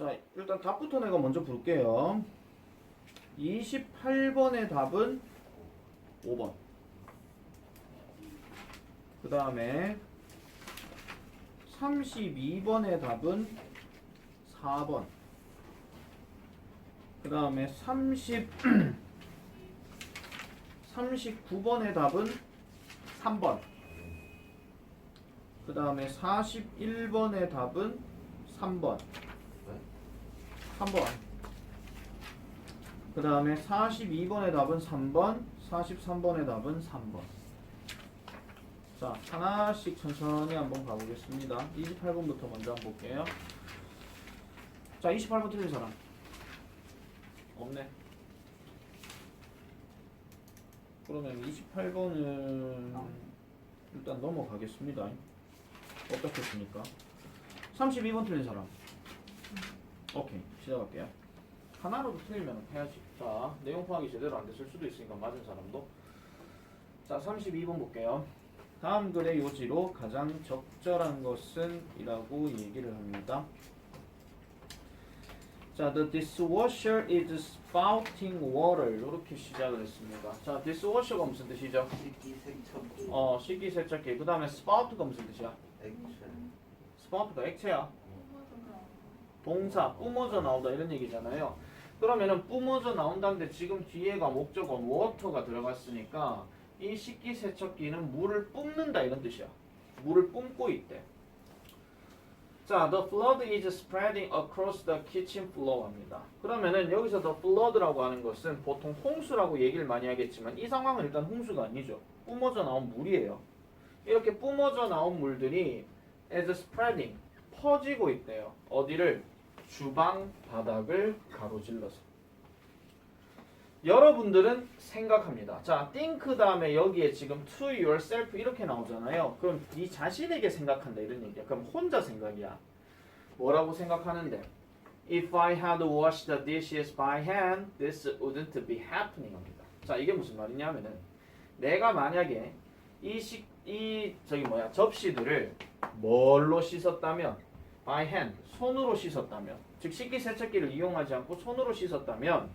자, 일단 답부터 내가 먼저 부를게요. 28번의 답은 5번. 그 다음에 32번의 답은 4번. 그 다음에 39번의 답은 3번. 그 다음에 41번의 답은 3번. 3번. 그 다음에 42번의 답은 3번. 43번의 답은 3번. 자, 하나씩 천천히 한번 가보겠습니다. 28번부터 먼저 한번 볼게요. 자, 28번 틀린 사람 없네. 그러면 28번은 일단 넘어가겠습니다. 어떻겠습니까? 32번 틀린 사람. 오케이, 시작할게요. 하나라도 틀리면 해야지. 자, 내용 파악이 제대로 안 됐을 수도 있으니까 맞은 사람도. 자, 32번 볼게요. 다음 글의 요지로 가장 적절한 것은 이라고 얘기를 합니다. 자, the dishwasher is spouting water. 이렇게 시작을 했습니다. 자, dishwasher가 무슨 뜻이죠? 식기세척기. 식기세척기. 그 다음에 spout가 무슨 뜻이야? 액션. spout가 액체야. 동사, 뿜어져 나오다 이런 얘기잖아요. 그러면은 뿜어져 나온다는데 지금 뒤에가 목적어 water가 들어갔으니까 이 식기세척기는 물을 뿜는다 이런 뜻이야. 물을 뿜고 있대. 자, the flood is spreading across the kitchen floor 합니다. 그러면은 여기서 the flood라고 하는 것은 보통 홍수라고 얘기를 많이 하겠지만 이 상황은 일단 홍수가 아니죠. 뿜어져 나온 물이에요. 이렇게 뿜어져 나온 물들이 is spreading, 퍼지고 있대요. 어디를? 주방 바닥을 가로질러서. 여러분들은 생각합니다. 자, think 다음에 여기에 지금 to yourself 이렇게 나오잖아요. 그럼 네 자신에게 생각한다 이런 얘기야. 그럼 혼자 생각이야. 뭐라고 생각하는데? If I had washed the dishes by hand, this wouldn't be happening 합니다. 자, 이게 무슨 말이냐면은 내가 만약에 접시들을 뭘로 씻었다면 by hand, 손으로 씻었다면 즉 식기세척기를 이용하지 않고 손으로 씻었다면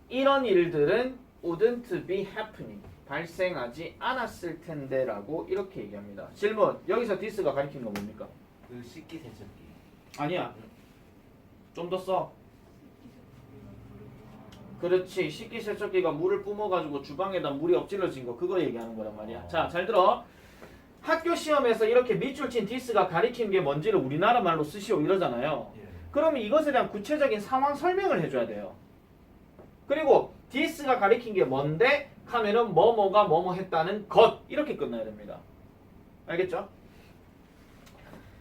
이런 일들은 wouldn't be happening, 발생하지 않았을 텐데 라고 이렇게 얘기합니다. 질문, 여기서 this가 가리킨 건 뭡니까? 그 식기세척기. 아니야. 좀 더 써. 그렇지. 식기세척기가 물을 뿜어가지고 주방에다 물이 엎질러진 거 그거 얘기하는 거란 말이야. 자, 잘 들어. 학교 시험에서 이렇게 밑줄 친 this가 가리킨 게 뭔지를 우리나라 말로 쓰시오 이러잖아요. 예. 그러면 이것에 대한 구체적인 상황 설명을 해줘야 돼요. 그리고 this가 가리킨 게 뭔데? 하면은 뭐뭐가 뭐뭐 했다는 것 이렇게 끝나야 됩니다. 알겠죠?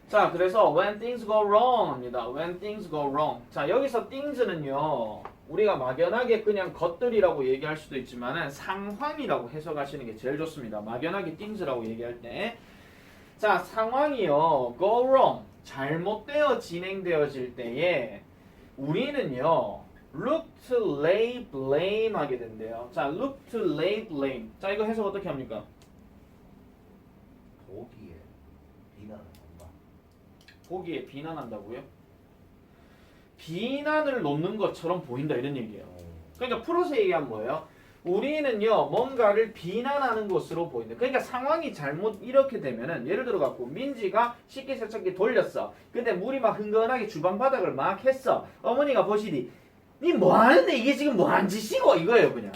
자, 그래서 when things go wrong 합니다. when things go wrong. 자, 여기서 things는요 우리가 막연하게 그냥 것들이라고 얘기할 수도 있지만은 상황이라고 해석하시는 게 제일 좋습니다. 막연하게 things라고 얘기할 때, 자, 상황이요 go wrong, 잘못되어 진행되어질 때에 우리는요 look to lay blame 하게 된대요. 자, look to lay blame. 자, 이거 해석 어떻게 합니까? 보기에 비난한다. 보기에 비난한다고요? 비난을 놓는 것처럼 보인다 이런 얘기예요. 그러니까 풀어서 얘기하면 뭐예요? 우리는요 뭔가를 비난하는 것으로 보인다. 그러니까 상황이 잘못 이렇게 되면은 예를 들어 갖고 민지가 식기세척기 돌렸어. 근데 물이 막 흥건하게 주방 바닥을 막 했어. 어머니가 보시니 니 뭐 하는데 이게 지금 뭐 한 짓이고 이거예요 그냥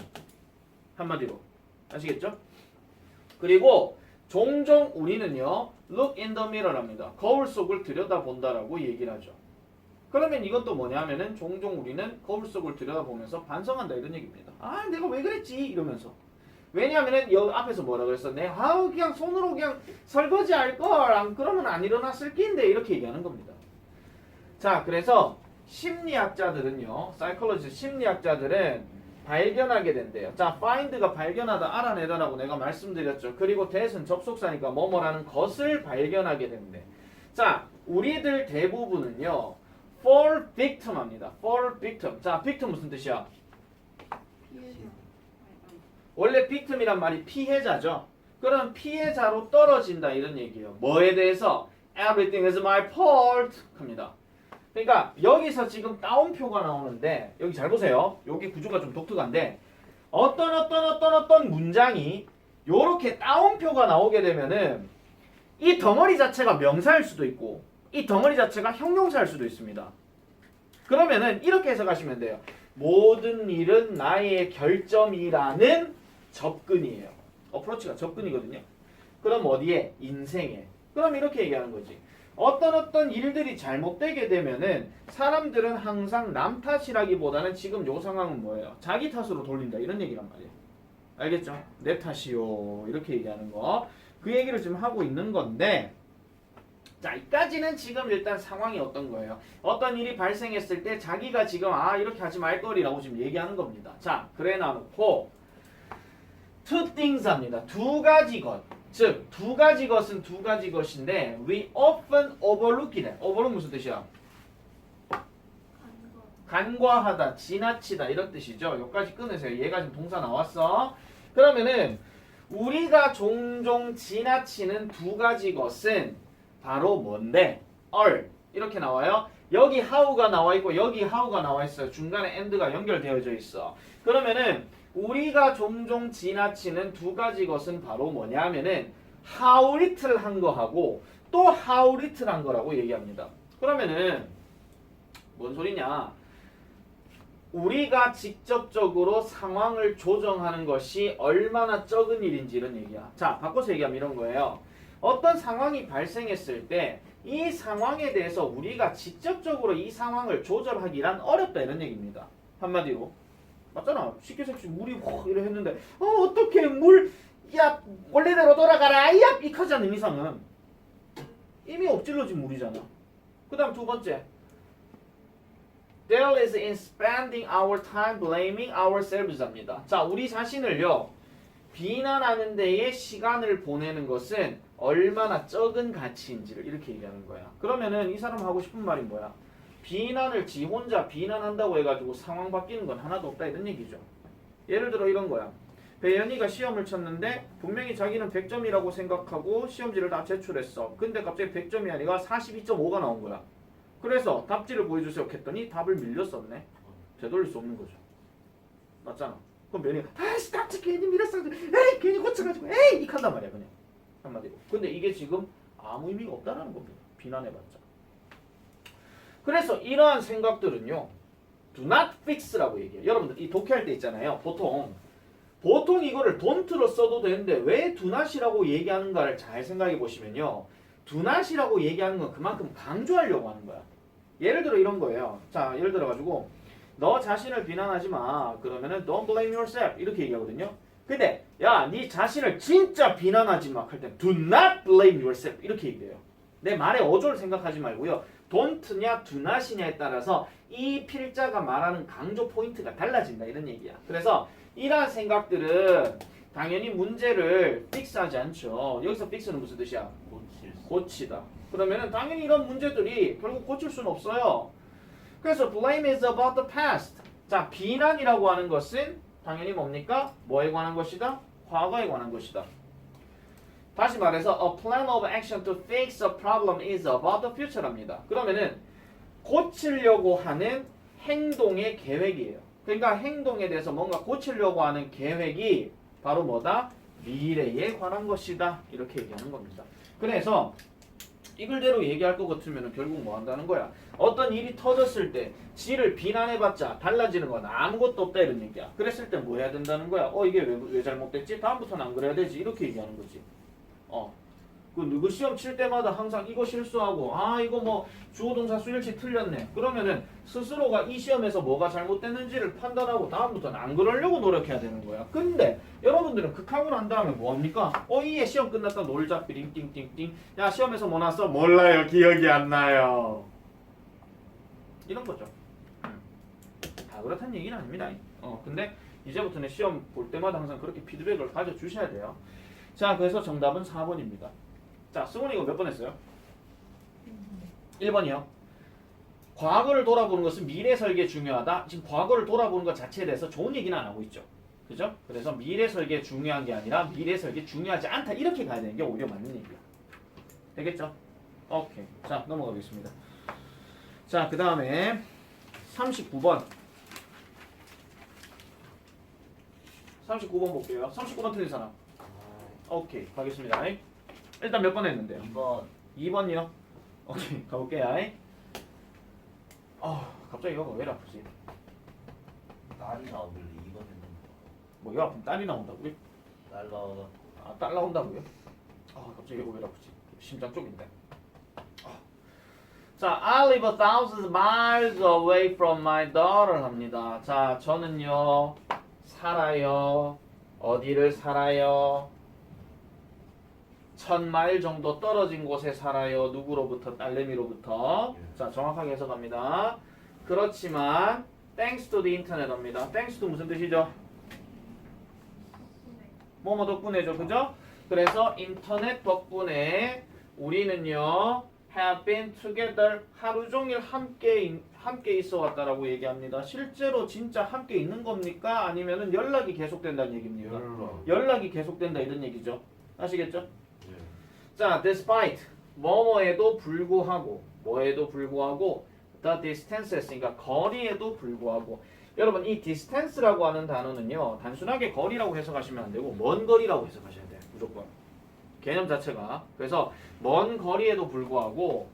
한마디로. 아시겠죠? 그리고 종종 우리는요 look in the mirror 합니다. 거울 속을 들여다본다라고 얘기를 하죠. 그러면 이것도 뭐냐면은 종종 우리는 거울 속을 들여다보면서 반성한다 이런 얘기입니다. 아, 내가 왜 그랬지 이러면서. 왜냐하면은 여기 앞에서 뭐라 그랬어? 내가 그냥 손으로 그냥 설거지 할 걸 안 그러면 안 일어났을 낀데 이렇게 얘기하는 겁니다. 자, 그래서 심리학자들은요, 사이콜로지스트 심리학자들은 발견하게 된대요. 자, find가 발견하다, 알아내다라고 내가 말씀드렸죠. 그리고 that은 접속사니까 뭐뭐라는 것을 발견하게 된대. 자, 우리들 대부분은요 fall victim 합니다. fall victim. 자, victim 무슨 뜻이야? 원래 victim이란 말이 피해자죠. 그럼 피해자로 떨어진다 이런 얘기예요. 뭐에 대해서? Everything is my fault 합니다. 그러니까 여기서 지금 따옴표가 나오는데 여기 잘 보세요. 여기 구조가 좀 독특한데 어떤 문장이 요렇게 따옴표가 나오게 되면은 이 덩어리 자체가 명사일 수도 있고 이 덩어리 자체가 형용사일 수도 있습니다. 그러면은 이렇게 해석하시면 돼요. 모든 일은 나의 결점이라는 접근이에요. 어프로치가 접근이거든요. 그럼 어디에? 인생에. 그럼 이렇게 얘기하는 거지. 어떤 일들이 잘못되게 되면은 사람들은 항상 남 탓이라기보다는 지금 요 상황은 뭐예요? 자기 탓으로 돌린다 이런 얘기란 말이에요. 알겠죠? 내 탓이요 이렇게 얘기하는 거. 그 얘기를 지금 하고 있는 건데 자 이까지는 지금 일단 상황이 어떤 거예요? 어떤 일이 발생했을 때 자기가 지금 이렇게 하지 말거리라고 지금 얘기하는 겁니다. 자 그래 놔놓고 two things 합니다. 두 가지 것. 즉, 두 가지 것은 두 가지 것인데 we often overlook이래. overlook 무슨 뜻이야? 간과하다, 지나치다 이런 뜻이죠. 여기까지 끊으세요. 얘가 지금 동사 나왔어. 그러면은 우리가 종종 지나치는 두 가지 것은 바로 뭔데? are 이렇게 나와요. 여기 how가 나와 있고 여기 how가 나와 있어요. 중간에 and가 연결되어져 있어. 그러면은 우리가 종종 지나치는 두 가지 것은 바로 뭐냐 하면은 how little 한 거하고 또 how little 한 거라고 얘기합니다. 그러면은 뭔 소리냐? 우리가 직접적으로 상황을 조정하는 것이 얼마나 적은 일인지 이런 얘기야. 자, 바꿔서 얘기하면 이런 거예요. 어떤 상황이 발생했을 때 이 상황에 대해서 우리가 직접적으로 이 상황을 조절하기란 어렵다 이런 얘기입니다. 한마디로. 맞잖아. 쉽게 생각해 물이 확 이래 했는데 어떻게 물 야 원래대로 돌아가라 야 이 하지 않는 이상은 이미 엎질러진 물이잖아. 그 다음 두 번째 There is in spending our time blaming ourselves 합니다. 자 우리 자신을요 비난하는 데에 시간을 보내는 것은 얼마나 적은 가치인지를 이렇게 얘기하는 거야. 그러면은 이 사람 하고 싶은 말이 뭐야? 비난을 지 혼자 비난한다고 해가지고 상황 바뀌는 건 하나도 없다 이런 얘기죠. 예를 들어 이런 거야. 배연이가 시험을 쳤는데 분명히 자기는 100점이라고 생각하고 시험지를 다 제출했어. 근데 갑자기 100점이 아니라 42.5가 나온 거야. 그래서 답지를 보여주세요 했더니 답을 밀렸었네. 되돌릴 수 없는 거죠. 맞잖아. 그럼 배연이가 다시 답지 괜히 밀었어. 에이 괜히 고쳐가지고 에이 이 한단 말이야 그냥. 한마디로. 근데 이게 지금 아무 의미가 없다는 겁니다. 비난해봤자. 그래서 이러한 생각들은요. do not fix라고 얘기해요. 여러분들 이 독해할 때 있잖아요. 보통 이거를 don't로 써도 되는데 왜 do not이라고 얘기하는가를 잘 생각해 보시면요. do not이라고 얘기하는 건 그만큼 강조하려고 하는 거야. 예를 들어 이런 거예요. 자 예를 들어 가지고 너 자신을 비난하지 마. 그러면은 don't blame yourself 이렇게 얘기하거든요. 근데 야 네 자신을 진짜 비난하지 마 할 때 do not blame yourself 이렇게 얘기해요. 내 말의 어조를 생각하지 말고요. don't냐 do not이냐에 따라서 이 필자가 말하는 강조 포인트가 달라진다 이런 얘기야. 그래서 이러한 생각들은 당연히 문제를 픽스하지 않죠. 여기서 픽스는 무슨 뜻이야? 고치다. 그러면은 당연히 이런 문제들이 결국 고칠 수는 없어요. 그래서 blame is about the past. 자 비난이라고 하는 것은 당연히 뭡니까? 뭐에 관한 것이다? 과거에 관한 것이다. 다시 말해서 a plan of action to fix a problem is about the future랍니다. 그러면은 고치려고 하는 행동의 계획이에요. 그러니까 행동에 대해서 뭔가 고치려고 하는 계획이 바로 뭐다? 미래에 관한 것이다. 이렇게 얘기하는 겁니다. 그래서 이글대로 얘기할 것 같으면 결국 뭐 한다는 거야? 어떤 일이 터졌을 때 지를 비난해봤자 달라지는 건 아무것도 없다 이런 얘기야. 그랬을 때 뭐 해야 된다는 거야? 이게 왜 잘못됐지? 다음부터는 안 그래야 되지? 이렇게 얘기하는 거지. 그 시험 칠 때마다 항상 이거 실수하고 이거 뭐 주어동사 수일치 틀렸네. 그러면은 스스로가 이 시험에서 뭐가 잘못됐는지를 판단하고 다음부터는 안 그러려고 노력해야 되는 거야. 근데 여러분들은 극학을 한 다음에 뭐합니까? 이에 시험 끝났다 놀자 띵띵띵띵. 야 시험에서 뭐 났어? 몰라요. 기억이 안 나요. 이런 거죠. 다 그렇다는 얘기는 아닙니다. 근데 이제부터는 시험 볼 때마다 항상 그렇게 피드백을 가져주셔야 돼요. 자 그래서 정답은 4번입니다. 자 승훈이 이거 몇 번 했어요? 1번이요. 과거를 돌아보는 것은 미래 설계에 중요하다. 지금 과거를 돌아보는 것 자체에 대해서 좋은 얘기는 안 하고 있죠. 그죠? 그래서 미래 설계에 중요한 게 아니라 미래 설계에 중요하지 않다. 이렇게 가야 되는 게 오히려 맞는 얘기야. 되겠죠? 오케이. 자 넘어가겠습니다. 자, 그 다음에 39번. 39번 볼게요. 39번 틀린 사람. 오케이, 가겠습니다. 일단 몇 번 했는데요? 2번 2번이요? 오케이, 가볼게요. 갑자기 이거 왜 이렇게 아프지? 딸이 나오길래 2번 했는데 뭐 이거 아프면 딸이 나온다고요? 딸 나와서 아, 딸 나온다고요? 갑자기 이거 왜 이렇게 아프지? 심장 쪽인데. 자, I live thousands miles away from my daughter 합니다. 자, 저는요 살아요. 어디를 살아요? 1000마일 정도 떨어진 곳에 살아요. 누구로부터? 딸내미로부터. 자, 정확하게 해석합니다. 그렇지만 thanks to the internet 합니다. thanks to 무슨 뜻이죠? 뭐뭐 덕분에죠, 그죠? 그래서 인터넷 덕분에 우리는요 have been together 하루 종일 함께 있어 왔다라고 얘기합니다. 실제로 진짜 함께 있는 겁니까? 아니면은 연락이 계속된다는 얘기입니까? 연락이 계속된다 이런 얘기죠. 아시겠죠? 자, despite 뭐뭐에도 불구하고 뭐에도 불구하고 the distances 그러니까 거리에도 불구하고 여러분 이 distance라고 하는 단어는요 단순하게 거리라고 해석하시면 안 되고 먼 거리라고 해석하셔야 돼요. 무조건 개념 자체가. 그래서 먼 거리에도 불구하고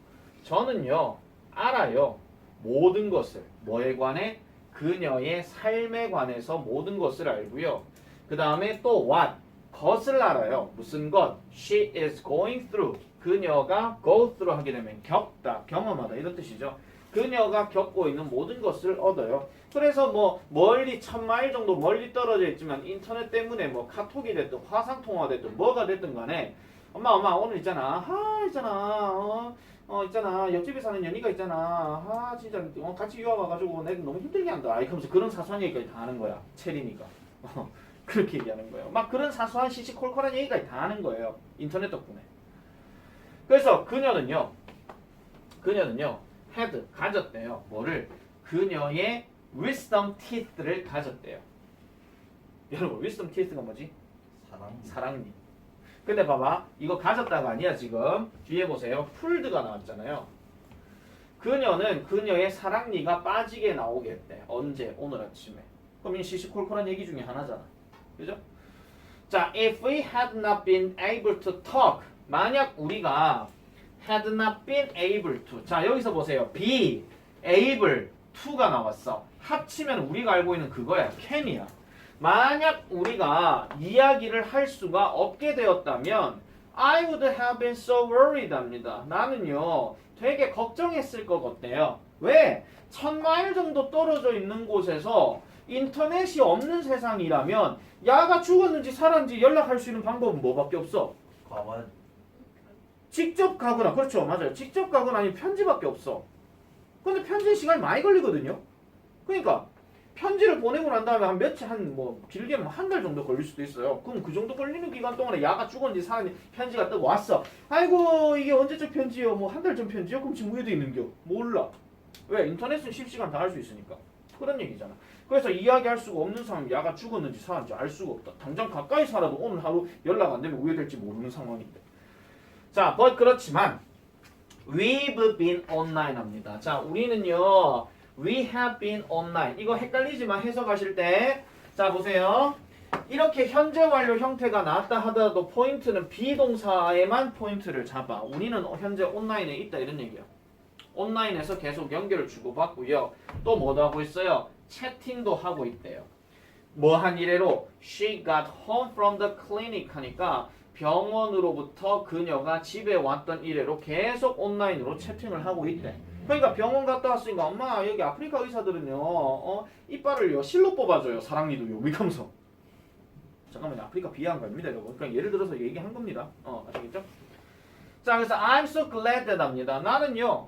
저는요 알아요. 모든 것을 뭐에 관해? 그녀의 삶에 관해서 모든 것을 알고요. 그 다음에 또 what? 것을 알아요. 무슨 것? She is going through. 그녀가 go through 하게 되면 겪다, 경험하다 이런 뜻이죠. 그녀가 겪고 있는 모든 것을 얻어요. 그래서 뭐 멀리 1000마일 정도 멀리 떨어져 있지만 인터넷 때문에 뭐 카톡이 됐든 화상통화 됐든 뭐가 됐든 간에 엄마 오늘 있잖아. 있잖아. 옆집에 사는 연희가 있잖아. 진짜 같이 유학 와가지고 내가 너무 힘들게 한다. 그러면서 그런 사소한 얘기까지 다 하는 거야. 체리니까. 그렇게 얘기하는 거예요. 막 그런 사소한 시시콜콜한 얘기까지 다 하는 거예요. 인터넷 덕분에. 그래서 그녀는요. had 가졌대요. 뭐를? 그녀의 wisdom teeth를 가졌대요. 여러분 wisdom teeth가 뭐지? 사랑니. 근데 봐봐 이거 가졌다가 아니야 지금. 뒤에 보세요. 풀드가 나왔잖아요. 그녀는 그녀의 사랑니가 빠지게 나오겠대. 언제? 오늘 아침에. 그럼 이 시시콜콜한 얘기 중에 하나잖아. 그죠? 자, if we had not been able to talk 만약 우리가 had not been able to 자 여기서 보세요. be able to가 나왔어. 합치면 우리가 알고 있는 그거야. can이야. 만약 우리가 이야기를 할 수가 없게 되었다면 I would have been so worried 합니다. 나는요 되게 걱정했을 것 같대요. 왜? 1000마일 정도 떨어져 있는 곳에서 인터넷이 없는 세상이라면 야가 죽었는지 살았는지 연락할 수 있는 방법은 뭐밖에 없어? 과반 직접 가거나 그렇죠 맞아요. 직접 가거나 아니면 편지밖에 없어. 근데 편지에 시간이 많이 걸리거든요. 그러니까 편지를 보내고 난 다음에 한 며칠 길게는 한 달 정도 걸릴 수도 있어요. 그럼 그 정도 걸리는 기간 동안에 야가 죽었는지 살았는지 편지가 뜨고 왔어. 아이고 이게 언제적 편지요? 뭐 한 달 전 편지요? 그럼 지금 우에도 있는겨? 몰라. 왜? 인터넷은 실시간 다 할 수 있으니까. 그런 얘기잖아. 그래서 이야기할 수가 없는 사람은 야가 죽었는지 살았는지 알 수가 없다. 당장 가까이 살아도 오늘 하루 연락 안 되면 우회될지 모르는 상황인데. 자, but 그렇지만 we've been online 합니다. 자, 우리는요 we have been online. 이거 헷갈리지만 해석하실 때 자 보세요. 이렇게 현재 완료 형태가 나왔다 하더라도 포인트는 비동사에만 포인트를 잡아. 우리는 현재 온라인에 있다 이런 얘기야. 온라인에서 계속 연결을 주고받고요. 또 뭐도 하고 있어요? 채팅도 하고 있대요. 뭐 한 이래로 she got home from the clinic 하니까 병원으로부터 그녀가 집에 왔던 이래로 계속 온라인으로 채팅을 하고 있대. 그러니까 병원 갔다 왔으니까 엄마 여기 아프리카 의사들은요 이빨을요 실로 뽑아줘요. 사랑니도요. 이러면서 잠깐만요. 아프리카 비하한 겁니다 여러분. 그러니까 예를 들어서 얘기한 겁니다. 아시겠죠? 자 그래서 I'm so glad that 합니다. 나는요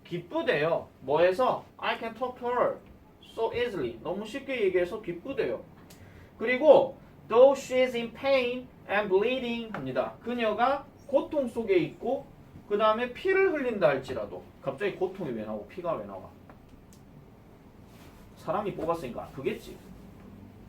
기쁘대요. 뭐해서? I can talk to her so easily. 너무 쉽게 얘기해서 기쁘대요. 그리고 though she is in pain and bleeding 합니다. 그녀가 고통 속에 있고 그 다음에 피를 흘린다 할지라도 갑자기 고통이 왜 나오고 피가 왜 나와? 사람이 뽑았으니까 아프겠지.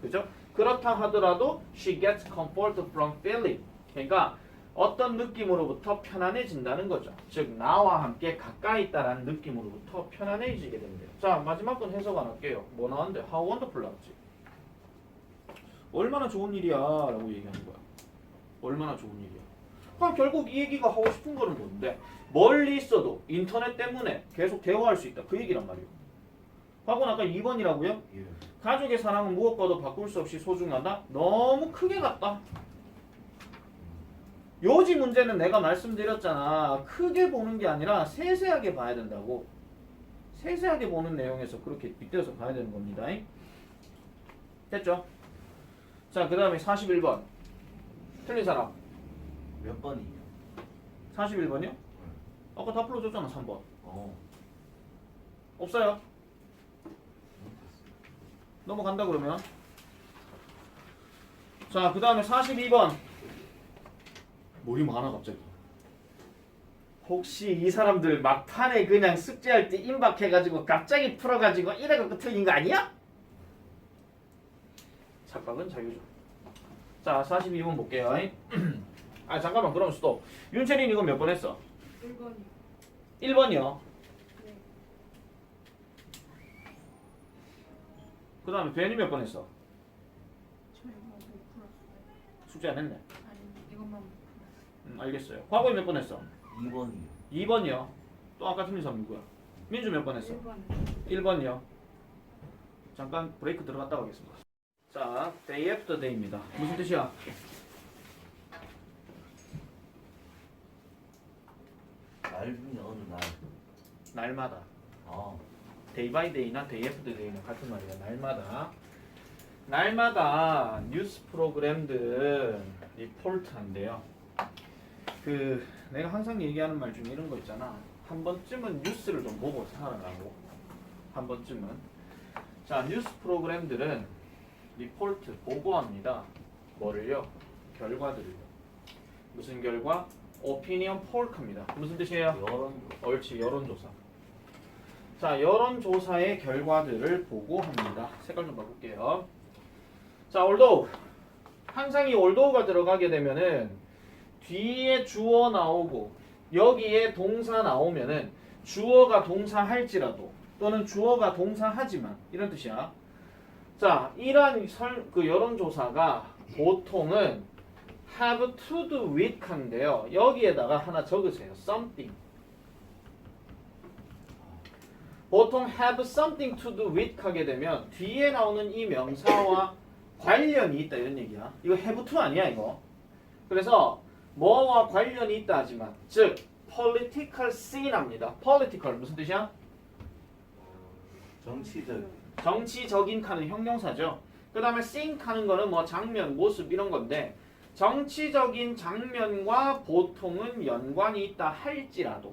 그죠? 그렇다 하더라도 she gets comfort from Philip. 그러니까 어떤 느낌으로부터 편안해진다는 거죠. 즉 나와 함께 가까이 있다라는 느낌으로부터 편안해지게 된대요. 자 마지막 건 해석 안 할게요. 뭐 나왔는데? How wonderful 나왔지. 얼마나 좋은 일이야 라고 얘기하는 거야. 얼마나 좋은 일이야. 그럼 결국 이 얘기가 하고 싶은 거는 뭔데? 멀리 있어도 인터넷 때문에 계속 대화할 수 있다. 그 얘기란 말이에요. 하고 아까 2번이라고요? 예. 가족의 사랑은 무엇과도 바꿀 수 없이 소중하다? 너무 크게 갔다. 요지 문제는 내가 말씀드렸잖아. 크게 보는 게 아니라 세세하게 봐야 된다고. 세세하게 보는 내용에서 그렇게 빗대어서 봐야 되는 겁니다. 됐죠? 자, 그 다음에 41번. 틀린 사람. 몇 번이요? 41번이요? 아까 다 풀어줬잖아, 3번. 어. 없어요? 넘어간다 그러면. 자, 그 다음에 42번. 머리 많아 갑자기. 혹시 이 사람들 막판에 그냥 숙제할 때 임박해가지고 갑자기 풀어가지고 이래갖고 틀린 거 아니야? 착각은 자유죠. 자, 42번 볼게요. 아 잠깐만, 그럼 스톱. 윤채린 이거 몇 번 했어? 1번이요. 1번이요. 네. 그 다음에 벤이 몇 번 했어? 저 이거 못 풀었어요. 숙제 안 했네. 아니, 이것만 못 풀었어요. 알겠어요. 과거에 몇 번 했어? 2번이요. 2번이요. 또 아까 틀린 사람 누구야? 민주 몇 번 했어? 1번. 1번이요. 잠깐 브레이크 들어갔다 가겠습니다. 자, day after day입니다. 무슨 뜻이야? 날 중에 어느 날. 날마다. 아. day by day나 day after day는 같은 말이야. 날마다. 날마다 뉴스 프로그램들 리포트한대요. 그 내가 항상 얘기하는 말 중에 이런 거 있잖아. 한 번쯤은 뉴스를 좀 보고 살아가고. 한 번쯤은. 자, 뉴스 프로그램들은 리포트 보고합니다. 뭐를요? 결과들을요. 무슨 결과? 오피니언 폴크입니다. 무슨 뜻이에요? 여론. 옳지, 여론조사. 자, 여론조사의 결과들을 보고합니다. 색깔 좀 바꿀게요. 자, although. 항상 이 although가 들어가게 되면은 뒤에 주어 나오고 여기에 동사 나오면은 주어가 동사할지라도 또는 주어가 동사하지만 이런 뜻이야. 자, 이러한 그 여론조사가 보통은 have to do with 한데요. 여기에다가 하나 적으세요. something. 보통 have something to do with 하게 되면 뒤에 나오는 이 명사와 관련이 있다 이런 얘기야. 이거 have to 아니야 이거. 그래서 뭐와 관련이 있다 하지만 즉 political scene입니다. political 무슨 뜻이야? 정치적인 칸은 형용사죠. 그 다음에 scene 하는 거는 뭐 장면, 모습 이런 건데 정치적인 장면과 보통은 연관이 있다 할지라도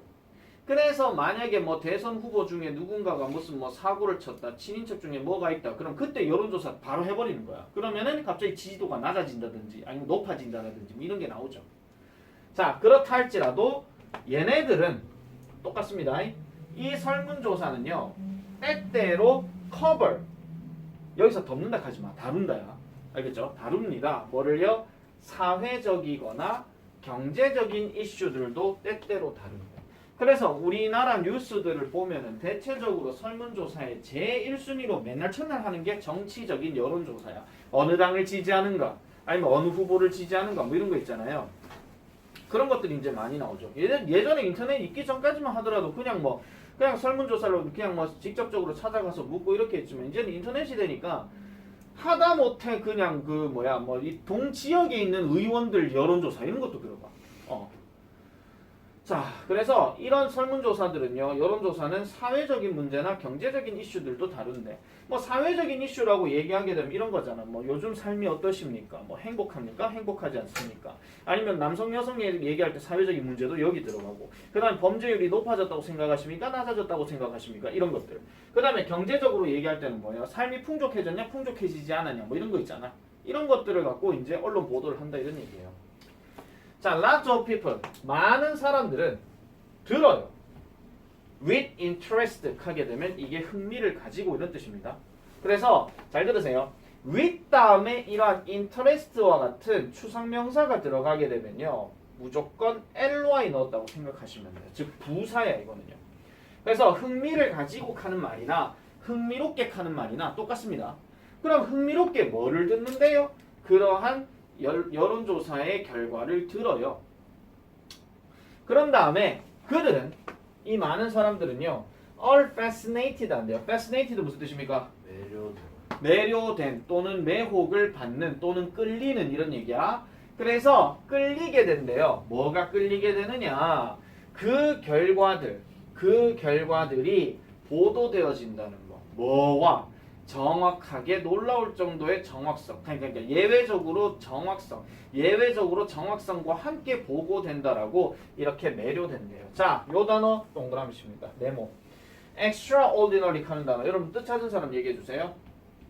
그래서 만약에 뭐 대선 후보 중에 누군가가 무슨 뭐 사고를 쳤다 친인척 중에 뭐가 있다 그럼 그때 여론조사 바로 해버리는 거야. 그러면은 갑자기 지지도가 낮아진다든지 아니면 높아진다든지 뭐 이런 게 나오죠. 자, 그렇다 할지라도 얘네들은 똑같습니다. 이 설문조사는요 때때로 cover 여기서 덮는다 하지마 다룬다야. 알겠죠? 다룹니다. 뭐를요? 사회적이거나 경제적인 이슈들도 때때로 다룬다. 그래서 우리나라 뉴스들을 보면은 대체적으로 설문조사의 제1순위로 맨날 첫날 하는 게 정치적인 여론조사야. 어느 당을 지지하는가 아니면 어느 후보를 지지하는가 뭐 이런 거 있잖아요. 그런 것들이 이제 많이 나오죠. 예전에 인터넷 있기 전까지만 하더라도 그냥 설문조사로 그냥 뭐 직접적으로 찾아가서 묻고 이렇게 했지만 이제는 인터넷이 되니까 하다못해 그냥 이 동지역에 있는 의원들 여론조사 이런 것도 들어가. 자, 그래서 이런 설문조사들은요, 여론조사는 사회적인 문제나 경제적인 이슈들도 다룬데, 뭐 사회적인 이슈라고 얘기하게 되면 이런 거잖아. 뭐 요즘 삶이 어떠십니까? 뭐 행복합니까? 행복하지 않습니까? 아니면 남성 여성 얘기할 때 사회적인 문제도 여기 들어가고, 그다음에 범죄율이 높아졌다고 생각하십니까? 낮아졌다고 생각하십니까? 이런 것들. 그다음에 경제적으로 얘기할 때는 뭐예요? 삶이 풍족해졌냐? 풍족해지지 않았냐? 뭐 이런 거 있잖아. 이런 것들을 갖고 이제 언론 보도를 한다 이런 얘기예요. 자, lots of people. 많은 사람들은 들어요. with interest 하게 되면 이게 흥미를 가지고 이런 뜻입니다. 그래서 잘 들으세요. with 다음에 이러한 interest와 같은 추상명사가 들어가게 되면요. 무조건 ly 넣었다고 생각하시면 돼요. 즉 부사야 이거는요. 그래서 흥미를 가지고 하는 말이나 흥미롭게 하는 말이나 똑같습니다. 그럼 흥미롭게 뭐를 듣는데요? 그러한 여론조사의 결과를 들어요. 그런 다음에 그들은 이 많은 사람들은요 all fascinated 한대요. fascinated 무슨 뜻입니까? 매료도. 매료된 또는 매혹을 받는 또는 끌리는 이런 얘기야. 그래서 끌리게 된대요. 뭐가 끌리게 되느냐? 그 결과들이 보도되어진다는 거. 뭐와? 정확하게 놀라울 정도의 정확성. 그러니까 예외적으로 정확성과 함께 보고된다라고 이렇게 매료된대요. 자, 요 단어 동그라미 칩니다. 네모. extraordinary 하는 단어. 여러분 뜻 찾은 사람 얘기해 주세요.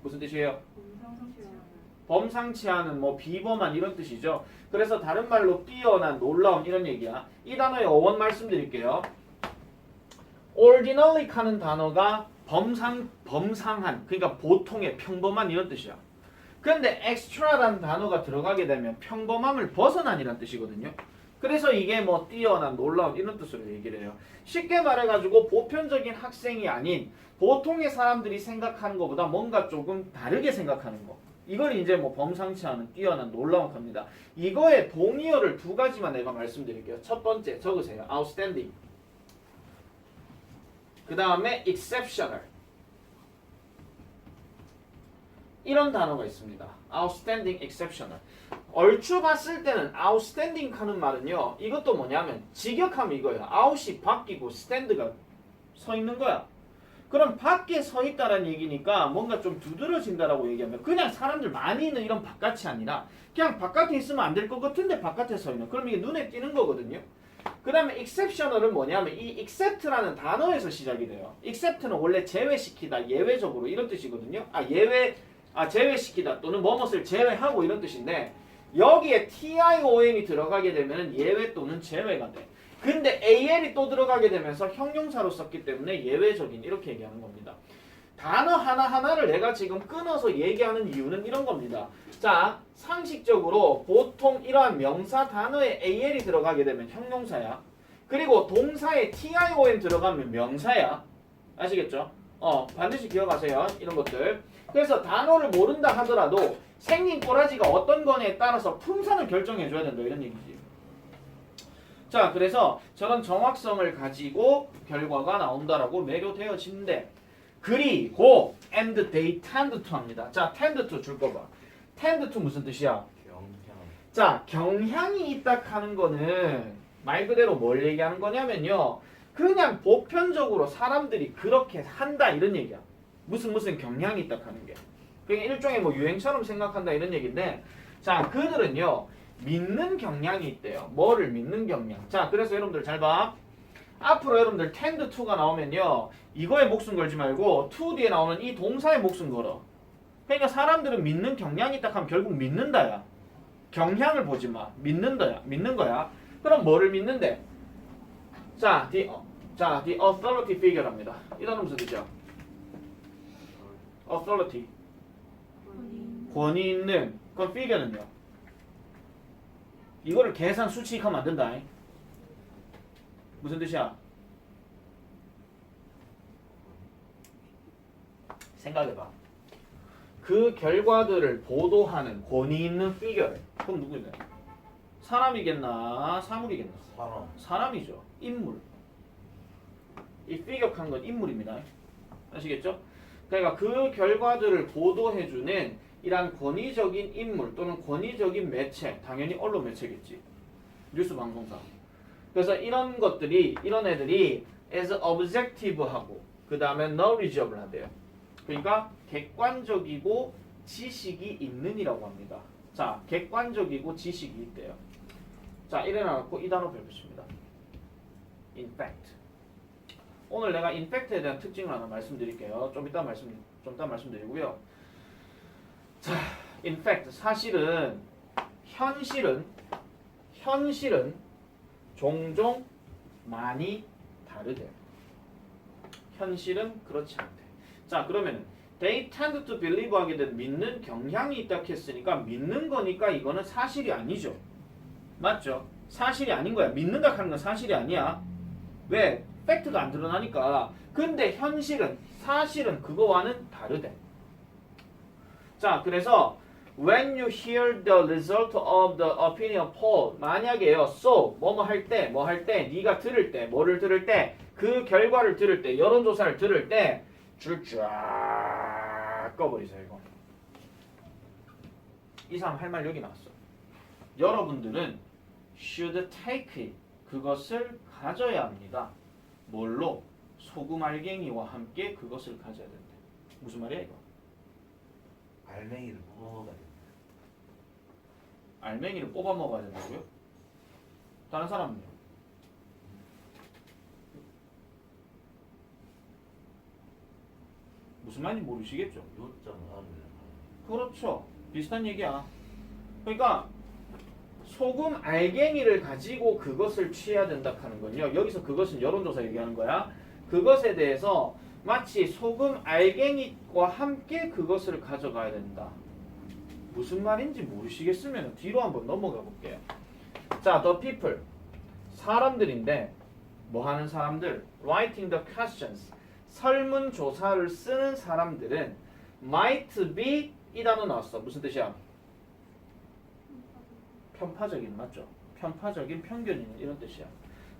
무슨 뜻이에요? 범상치 않은 뭐 비범한 이런 뜻이죠. 그래서 다른 말로 뛰어난 놀라운 이런 얘기야. 이 단어의 어원 말씀드릴게요. ordinary 하는 단어가 범상한 그러니까 보통의 평범한 이런 뜻이야. 그런데 extra라는 단어가 들어가게 되면 평범함을 벗어난이란 뜻이거든요. 그래서 이게 뭐 뛰어난 놀라운 이런 뜻으로 얘기를 해요. 쉽게 말해가지고 보편적인 학생이 아닌 보통의 사람들이 생각하는 것보다 뭔가 조금 다르게 생각하는 거. 이걸 이제 뭐 범상치 않은 뛰어난 놀라운 겁니다. 이거의 동의어를 두 가지만 내가 말씀드릴게요. 첫 번째 적으세요. outstanding. 그 다음에 exceptional. 이런 단어가 있습니다. outstanding, exceptional. 얼추 봤을 때는 outstanding 하는 말은요. 이것도 뭐냐면 직역하면 이거야. out이 바뀌고 stand가 서 있는 거야. 그럼 밖에 서 있다라는 얘기니까 뭔가 좀 두드러진다라고 얘기하면 그냥 사람들 많이 있는 이런 바깥이 아니라 그냥 바깥에 있으면 안 될 것 같은데 바깥에 서 있는 그럼 이게 눈에 띄는 거거든요. 그 다음에 exceptional은 뭐냐면 이 except라는 단어에서 시작이 돼요. except는 원래 제외시키다, 예외적으로 이런 뜻이거든요. 제외시키다 또는 뭐뭇을 제외하고 이런 뜻인데 여기에 tion이 들어가게 되면 예외 또는 제외가 돼. 근데 al이 또 들어가게 되면서 형용사로 썼기 때문에 예외적인 이렇게 얘기하는 겁니다. 단어 하나하나를 내가 지금 끊어서 얘기하는 이유는 이런 겁니다. 자, 상식적으로 보통 이러한 명사 단어에 al이 들어가게 되면 형용사야. 그리고 동사에 tion 들어가면 명사야. 아시겠죠? 반드시 기억하세요. 이런 것들. 그래서 단어를 모른다 하더라도 생긴 꼬라지가 어떤 거냐에 따라서 품사를 결정해 줘야 된다 이런 얘기지. 자, 그래서 저런 정확성을 가지고 결과가 나온다라고 매료되어진대. 그리고 and they tend to 합니다. 자, tend to 줄 거 봐. tend to 무슨 뜻이야? 경향. 자, 경향이 있다 하는 거는 말 그대로 뭘 얘기하는 거냐면요. 그냥 보편적으로 사람들이 그렇게 한다 이런 얘기야. 무슨 경향이 있다 하는 게. 그게 일종의 뭐 유행처럼 생각한다 이런 얘기인데 자, 그들은요. 믿는 경향이 있대요. 뭐를 믿는 경향. 자, 그래서 여러분들 잘 봐. 앞으로 여러분들 tend to가 나오면요. 이거에 목숨 걸지 말고 to 뒤에 나오는 이 동사에 목숨 걸어. 그러니까 사람들은 믿는 경향이 있다 하면 결국 믿는다야. 경향을 보지 마. 믿는 거야. 그럼 뭐를 믿는데? 자, the authority figure랍니다. 이 단어 무슨 뜻이야? authority. 권위 있는. 그럼 figure는요? 이거를 계산 수치하면 안 된다. 무슨 뜻이야? 생각해봐. 그 결과들을 보도하는 권위 있는 피겨. 그럼 누구냐? 사람이겠나? 사물이겠나? 사람이죠. 인물. 이 피겨한 건 인물입니다. 아시겠죠? 그러니까 그 결과들을 보도해주는 이란 권위적인 인물 또는 권위적인 매체, 당연히 언론 매체겠지. 뉴스 방송사. 그래서 이런 애들이 as objective하고 그 다음에 knowledgeable 한대요. 그러니까 객관적이고 지식이 있는이라고 합니다. 자, 객관적이고 지식이 있대요. 자, 이래놔놓고 이 단어 배우십니다. in fact. 오늘 내가 in fact에 대한 특징을 하나 말씀드릴게요. 좀 이따 말씀드리고요. 자, in fact, 사실은 현실은 종종 많이 다르대요. 현실은 그렇지 않대. 자, 그러면 they tend to believe 하게 된 믿는 경향이 있다 했으니까 믿는 거니까 이거는 사실이 아니죠. 맞죠? 사실이 아닌 거야. 믿는다 하는 건 사실이 아니야. 왜? 팩트가 안 드러나니까. 근데 현실은 사실은 그거와는 다르대. 자, 그래서 when you hear the result of the opinion poll 만약에요. so 뭐뭐 할 때 네가 들을 때 뭐를 들을 때 그 결과를 들을 때 여론조사를 들을 때 줄 쫙 꺼버리세요. 이거. 이 사람 할 말 여기 나왔어. 여러분들은 should take it. 그것을 가져야 합니다. 뭘로? 소금 알갱이와 함께 그것을 가져야 된대. 무슨 말이야 이거? 알맹이를 뽑아먹어야 돼. 알맹이를 뽑아 먹어야 된다고요? 다른 사람은요? 무슨 말인지 모르시겠죠? 요점을 알아야 돼. 그렇죠. 비슷한 얘기야. 그러니까 소금 알갱이를 가지고 그것을 취해야 된다 하는 건요. 여기서 그것은 여론조사 얘기하는 거야. 그것에 대해서 마치 소금 알갱이와 함께 그것을 가져가야 된다. 무슨 말인지 모르시겠으면 뒤로 한번 넘어가 볼게요. 자, the people. 사람들인데 뭐 하는 사람들? writing the questions. 설문조사를 쓰는 사람들은 might be 이 단어 나왔어. 무슨 뜻이야? 편파적인 맞죠? 편파적인 편견인 이런 뜻이야.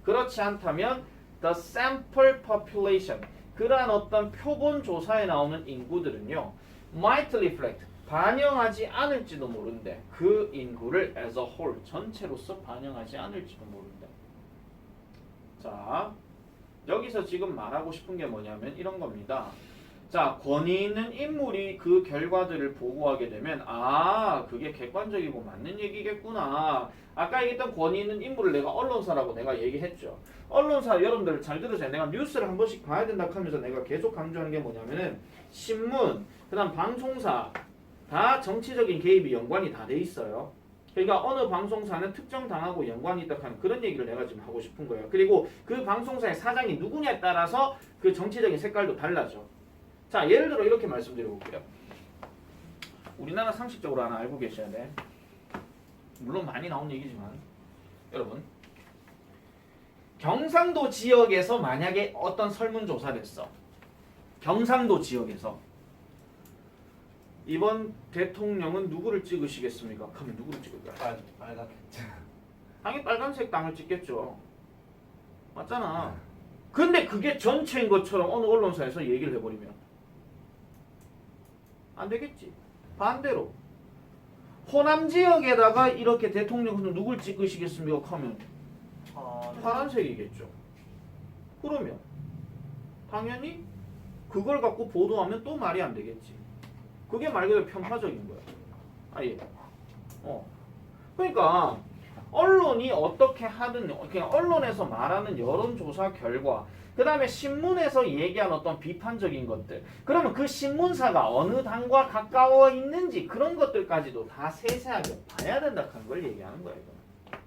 그렇지 않다면 the sample population 그러한 어떤 표본 조사에 나오는 인구들은요 might reflect 반영하지 않을지도 모른대. 그 인구를 as a whole 전체로서 반영하지 않을지도 모른대. 자, 여기서 지금 말하고 싶은 게 뭐냐면 이런 겁니다. 자, 권위 있는 인물이 그 결과들을 보고하게 되면 아, 그게 객관적이고 맞는 얘기겠구나. 아까 얘기했던 권위 있는 인물을 내가 언론사라고 내가 얘기했죠. 언론사 여러분들 잘 들으세요. 내가 뉴스를 한 번씩 봐야 된다 하면서 내가 계속 강조하는 게 뭐냐면은 신문, 그다음 방송사 다 정치적인 개입이 연관이 다 돼 있어요. 그러니까 어느 방송사는 특정 당하고 연관이 있다 하는 그런 얘기를 내가 지금 하고 싶은 거예요. 그리고 그 방송사의 사장이 누구냐에 따라서 그 정치적인 색깔도 달라져. 자, 예를 들어 이렇게 말씀드려 볼게요. 우리나라 상식적으로 하나 알고 계셔야 돼. 물론 많이 나온 얘기지만 여러분 경상도 지역에서 만약에 어떤 설문조사를 했어. 경상도 지역에서 이번 대통령은 누구를 찍으시겠습니까? 그러면 누구를 찍을까요? 빨갛게. 당연히 빨간색 당을 찍겠죠. 맞잖아. 근데 그게 전체인 것처럼 어느 언론사에서 얘기를 해버리면 안 되겠지. 반대로 호남 지역에다가 이렇게 대통령은 누굴 찍으시겠습니까? 하면 파란색이겠죠. 그러면 당연히 그걸 갖고 보도하면 또 말이 안 되겠지. 그게 말 그대로 편파적인 거야. 아예. 그러니까 언론이 어떻게 하든 그냥 언론에서 말하는 여론조사 결과 그 다음에 신문에서 얘기한 어떤 비판적인 것들 그러면 그 신문사가 어느 당과 가까워 있는지 그런 것들까지도 다 세세하게 봐야 된다 하는 걸 얘기하는 거야. 이거.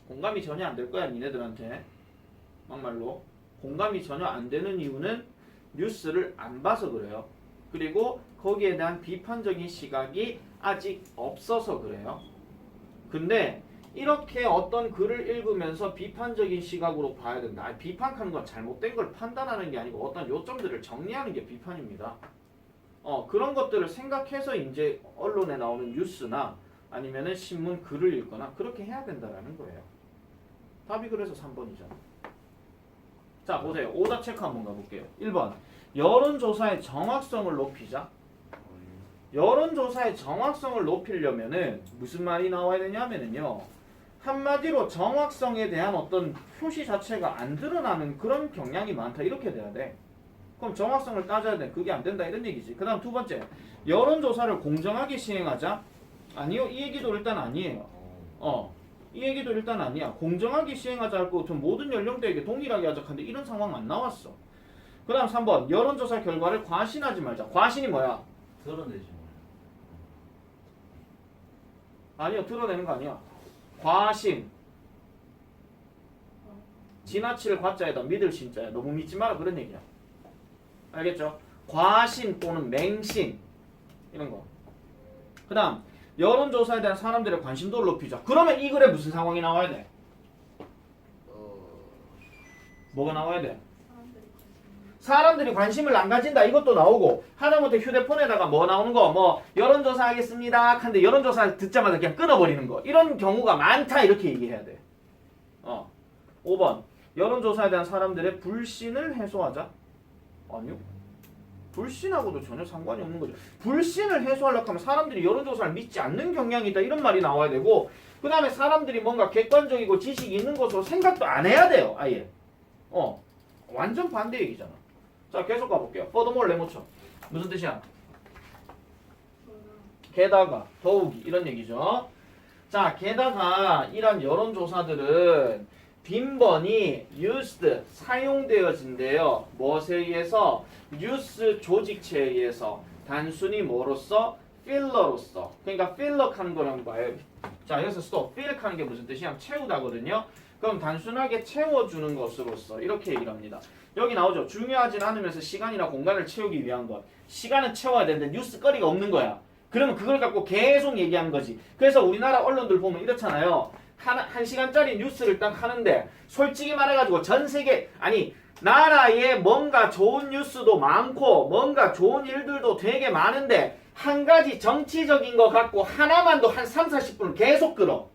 공감이 전혀 안 될 거야 니네들한테. 막말로 공감이 전혀 안 되는 이유는 뉴스를 안 봐서 그래요. 그리고 거기에 대한 비판적인 시각이 아직 없어서 그래요. 근데 이렇게 어떤 글을 읽으면서 비판적인 시각으로 봐야 된다. 아니, 비판하는 건 잘못된 걸 판단하는 게 아니고 어떤 요점들을 정리하는 게 비판입니다. 그런 것들을 생각해서 이제 언론에 나오는 뉴스나 아니면은 신문 글을 읽거나 그렇게 해야 된다라는 거예요. 답이 그래서 3번이잖아. 자, 보세요. 오답 체크 한번 가볼게요. 1번. 여론조사의 정확성을 높이자. 여론조사의 정확성을 높이려면은 무슨 말이 나와야 되냐면은요. 한마디로 정확성에 대한 어떤 표시 자체가 안 드러나는 그런 경향이 많다. 이렇게 돼야 돼. 그럼 정확성을 따져야 돼. 그게 안 된다. 이런 얘기지. 그 다음 두 번째. 여론조사를 공정하게 시행하자. 아니요. 이 얘기도 일단 아니에요. 이 얘기도 일단 아니야. 공정하게 시행하자 할 거 좀 모든 연령대에게 동일하게 하자 하는데 이런 상황 안 나왔어. 그 다음 3번. 여론조사 결과를 과신하지 말자. 과신이 뭐야? 드러내지 뭐. 아니요. 드러내는 거 아니야. 과신. 지나칠 과자에다 믿을 신자야. 너무 믿지 마라 그런 얘기야. 알겠죠? 과신 또는 맹신 이런 거. 그 다음 여론조사에 대한 사람들의 관심도를 높이자. 그러면 이 글에 무슨 상황이 나와야 돼? 뭐가 나와야 돼? 사람들이 관심 사람들이 관심을 안 가진다 이것도 나오고 하다못해 휴대폰에다가 뭐 나오는 거 뭐 여론조사 하겠습니다 근데 여론조사 듣자마자 그냥 끊어버리는 거 이런 경우가 많다 이렇게 얘기해야 돼. 5번 여론조사에 대한 사람들의 불신을 해소하자. 아니요. 불신하고도 전혀 상관이 없는 거죠. 불신을 해소하려고 하면 사람들이 여론조사를 믿지 않는 경향이 있다 이런 말이 나와야 되고 그 다음에 사람들이 뭔가 객관적이고 지식이 있는 것으로 생각도 안 해야 돼요. 아예. 완전 반대 얘기잖아. 자 계속 가볼게요. furthermore 레모처 무슨 뜻이야? 그거는 게다가 더욱이 이런 얘기죠. 자 게다가 이런 여론조사들은 빈번히 used 사용되어진대요. 무엇에 의해서? 뉴스 조직체에 의해서 단순히 뭐로서? 필러로서. 그러니까 필러 하는 거라는 거예요. 자 여기서 또 fill 하는 게 무슨 뜻이야? 채우다거든요. 그럼 단순하게 채워주는 것으로서 이렇게 얘기를 합니다. 여기 나오죠. 중요하진 않으면서 시간이나 공간을 채우기 위한 것. 시간은 채워야 되는데 뉴스거리가 없는 거야. 그러면 그걸 갖고 계속 얘기하는 거지. 그래서 우리나라 언론들 보면 이렇잖아요. 한 시간짜리 뉴스를 딱 하는데 솔직히 말해가지고 전 세계 아니 나라에 뭔가 좋은 뉴스도 많고 뭔가 좋은 일들도 되게 많은데 한 가지 정치적인 거 갖고 하나만도 한 3, 40분을 계속 끌어.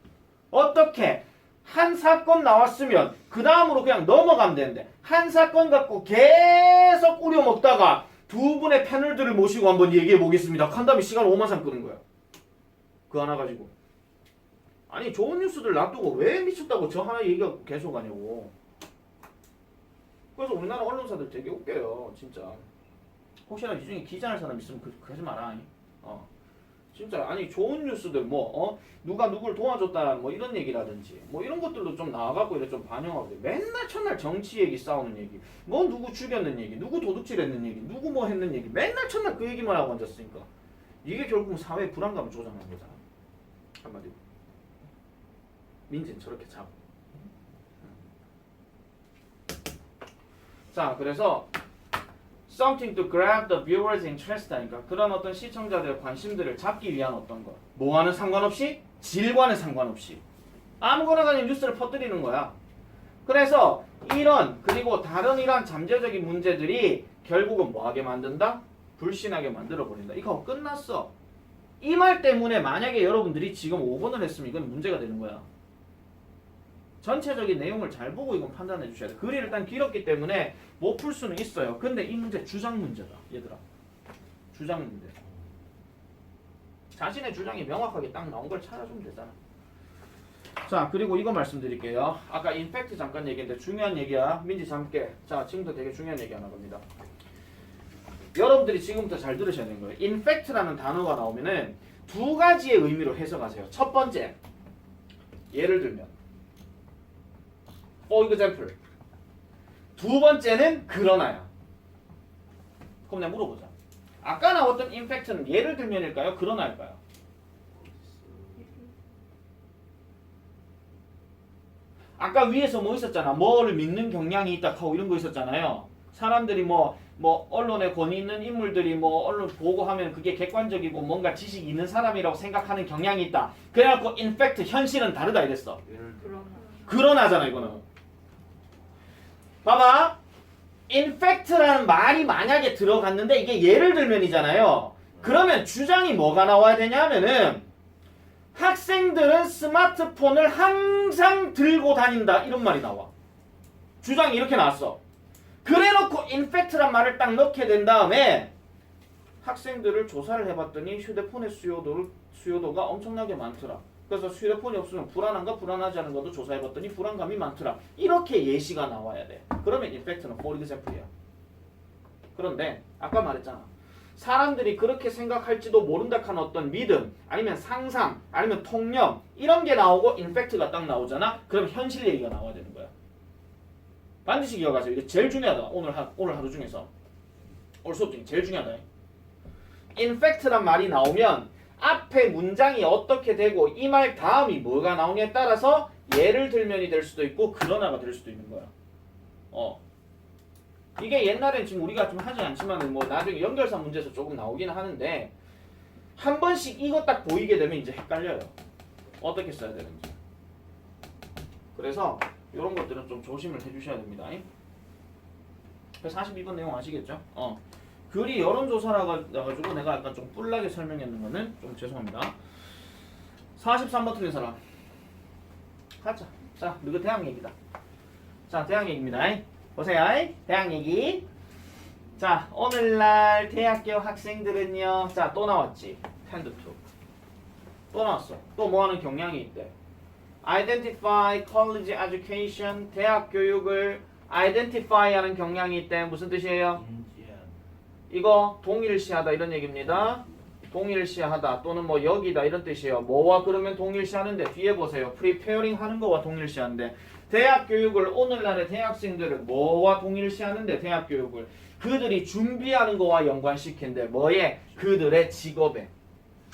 어떻게? 한 사건 나왔으면 그 다음으로 그냥 넘어가면 되는데 한 사건 갖고 계속 우려먹다가 두 분의 패널들을 모시고 한번 얘기해 보겠습니다. 한 다음에 시간 5만상 끄는 거야. 그거 하나 가지고. 아니 좋은 뉴스들 놔두고 왜 미쳤다고 저 하나 얘기하고 계속 하냐고. 그래서 우리나라 언론사들 되게 웃겨요. 진짜. 혹시나 이 중에 기자할 사람 있으면 그러지 마라. 진짜 아니 좋은 뉴스들 뭐 누가 누굴 도와줬다 뭐 이런 얘기라든지 뭐 이런 것들도 좀 나와갖고 이래 좀 반영하고 돼. 맨날 첫날 정치 얘기 싸우는 얘기 뭐 누구 죽였는 얘기 누구 도둑질했는 얘기 누구 뭐 했는 얘기 맨날 첫날 그 얘기만 하고 앉았으니까 이게 결국 사회 불안감을 조장하는 거잖아. 한마디로 민지는 저렇게 자고. 자 그래서 something to grab the viewer's interest 하니까 그런 어떤 시청자들의 관심들을 잡기 위한 어떤 거 뭐와는 상관없이 질과는 상관없이 아무거나 그냥 뉴스를 퍼뜨리는 거야. 그래서 이런 그리고 다른 이런 잠재적인 문제들이 결국은 뭐하게 만든다? 불신하게 만들어버린다. 이거 끝났어. 이 말 때문에 만약에 여러분들이 지금 5번을 했으면 이건 문제가 되는 거야. 전체적인 내용을 잘 보고 이건 판단해 주셔야 돼. 글이 일단 길었기 때문에 못 풀 수는 있어요. 근데 이 문제 주장 문제다. 얘들아. 주장 문제. 자신의 주장이 명확하게 딱 나온 걸 찾아주면 되잖아. 자 그리고 이거 말씀드릴게요. 아까 인팩트 잠깐 얘기했는데 중요한 얘기야. 민지 잠게. 자 지금부터 되게 중요한 얘기 하나 겁니다. 여러분들이 지금부터 잘 들으셔야 되는 거예요. 인팩트라는 단어가 나오면은 두 가지의 의미로 해석하세요. 첫 번째 예를 들면 for example. 두 번째는 그러나야. 그럼 내가 물어보자. 아까 나왔던 임팩트는 예를 들면일까요? 그러나일까요? 아까 위에서 뭐 있었잖아. 뭐를 믿는 경향이 있다 하고 이런 거 있었잖아요. 사람들이 뭐 언론에 권위 있는 인물들이 뭐 언론 보고하면 그게 객관적이고 뭔가 지식이 있는 사람이라고 생각하는 경향이 있다. 그래갖고 in fact 현실은 다르다 이랬어. 그러나잖아 이거는. 봐봐. in fact라는 말이 만약에 들어갔는데 이게 예를 들면이잖아요. 그러면 주장이 뭐가 나와야 되냐면은 학생들은 스마트폰을 항상 들고 다닌다 이런 말이 나와. 주장이 이렇게 나왔어. 그래놓고 in fact란 말을 딱 넣게 된 다음에 학생들을 조사를 해봤더니 휴대폰의 수요도가 엄청나게 많더라. 그래서 휴대폰이 없으면 불안한가 불안하지 않은 것도 조사해봤더니 불안감이 많더라. 이렇게 예시가 나와야 돼. 그러면 in fact는 for example이야. 그런데 아까 말했잖아. 사람들이 그렇게 생각할지도 모른다 하는 어떤 믿음 아니면 상상 아니면 통념 이런 게 나오고 in fact가 딱 나오잖아. 그럼 현실 얘기가 나와야 되는 거야. 반드시 기억하세요. 이게 제일 중요하다. 오늘 하루 중에서 오늘 수업 중에 제일 중요하다. in fact란 말이 나오면 앞에 문장이 어떻게 되고 이 말 다음이 뭐가 나오냐에 따라서 예를 들면이 될 수도 있고 그러나가 될 수도 있는 거야. 이게 옛날엔 지금 우리가 좀 하지 않지만 뭐 나중에 연결사 문제에서 조금 나오긴 하는데 한 번씩 이거 딱 보이게 되면 이제 헷갈려요. 어떻게 써야 되는지. 그래서 이런 것들은 좀 조심을 해주셔야 됩니다. 42번 내용 아시겠죠? 글이 여론조사라 가지고 내가 약간 좀 뿔나게 설명했는 거는 좀 죄송합니다. 43번 틀린 사람. 가자. 자, 이거 대학 얘기다. 자, 대학 얘기입니다. 보세요. 대학 얘기. 자, 오늘날 대학교 학생들은요. 자, 또 나왔지. 텐드 투. 또 나왔어. 또 뭐 하는 경향이 있대. Identify college education. 대학 교육을 identify 하는 경향이 있대. 무슨 뜻이에요? 인지한. 이거 동일시하다 이런 얘기입니다. 동일시하다 또는 뭐 여기다 이런 뜻이에요. 뭐와 그러면 동일시하는데 뒤에 보세요. preparing 하는 거와 동일시하는데 대학 교육을 오늘날의 대학생들을 뭐와 동일시하는데 대학 교육을 그들이 준비하는 거와 연관시킨데 뭐에? 그들의 직업에.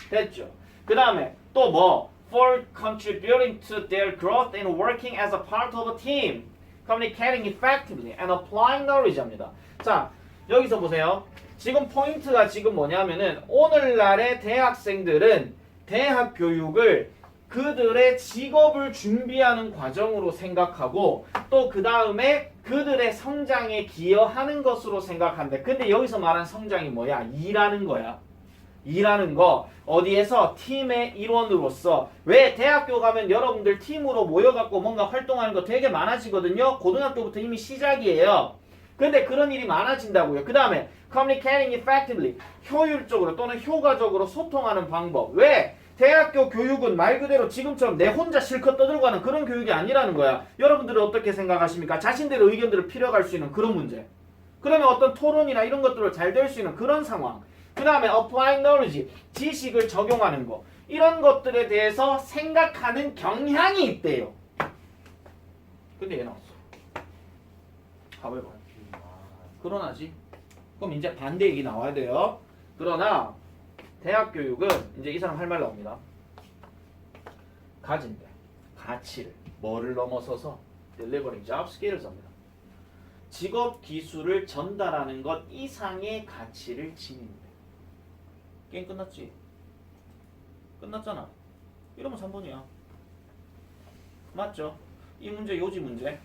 됐죠? 그 다음에 또 뭐? For contributing to their growth and working as a part of a team. Communicating effectively and applying knowledge 합니다. 자, 여기서 보세요. 지금 포인트가 지금 뭐냐면은 오늘날의 대학생들은 대학 교육을 그들의 직업을 준비하는 과정으로 생각하고 또 그 다음에 그들의 성장에 기여하는 것으로 생각한대. 근데 여기서 말한 성장이 뭐야? 일하는 거야. 일하는 거. 어디에서? 팀의 일원으로서. 왜? 대학교 가면 여러분들 팀으로 모여갖고 뭔가 활동하는 거 되게 많아지거든요. 고등학교부터 이미 시작이에요. 근데 그런 일이 많아진다고요. 그 다음에 communicating effectively. 효율적으로 또는 효과적으로 소통하는 방법. 왜? 대학교 교육은 말 그대로 지금처럼 내 혼자 실컷 떠들고 하는 그런 교육이 아니라는 거야. 여러분들은 어떻게 생각하십니까? 자신들의 의견들을 필요할 수 있는 그런 문제. 그러면 어떤 토론이나 이런 것들을 잘 될 수 있는 그런 상황. 그 다음에 applying knowledge, 지식을 적용하는 거. 이런 것들에 대해서 생각하는 경향이 있대요. 근데 얘 나왔어. 가봐봐. 그러나지. 그럼 이제 반대 얘기 나와야 돼요. 그러나 대학 교육은 이제 이 사람 할 말 나옵니다. 가진대. 가치를. 뭐를 넘어서서 delivering job skills 합니다. 직업 기술을 전달하는 것 이상의 가치를 지닌대. 게임 끝났지? 끝났잖아. 이러면 3번이야. 맞죠? 이 문제 요지 문제.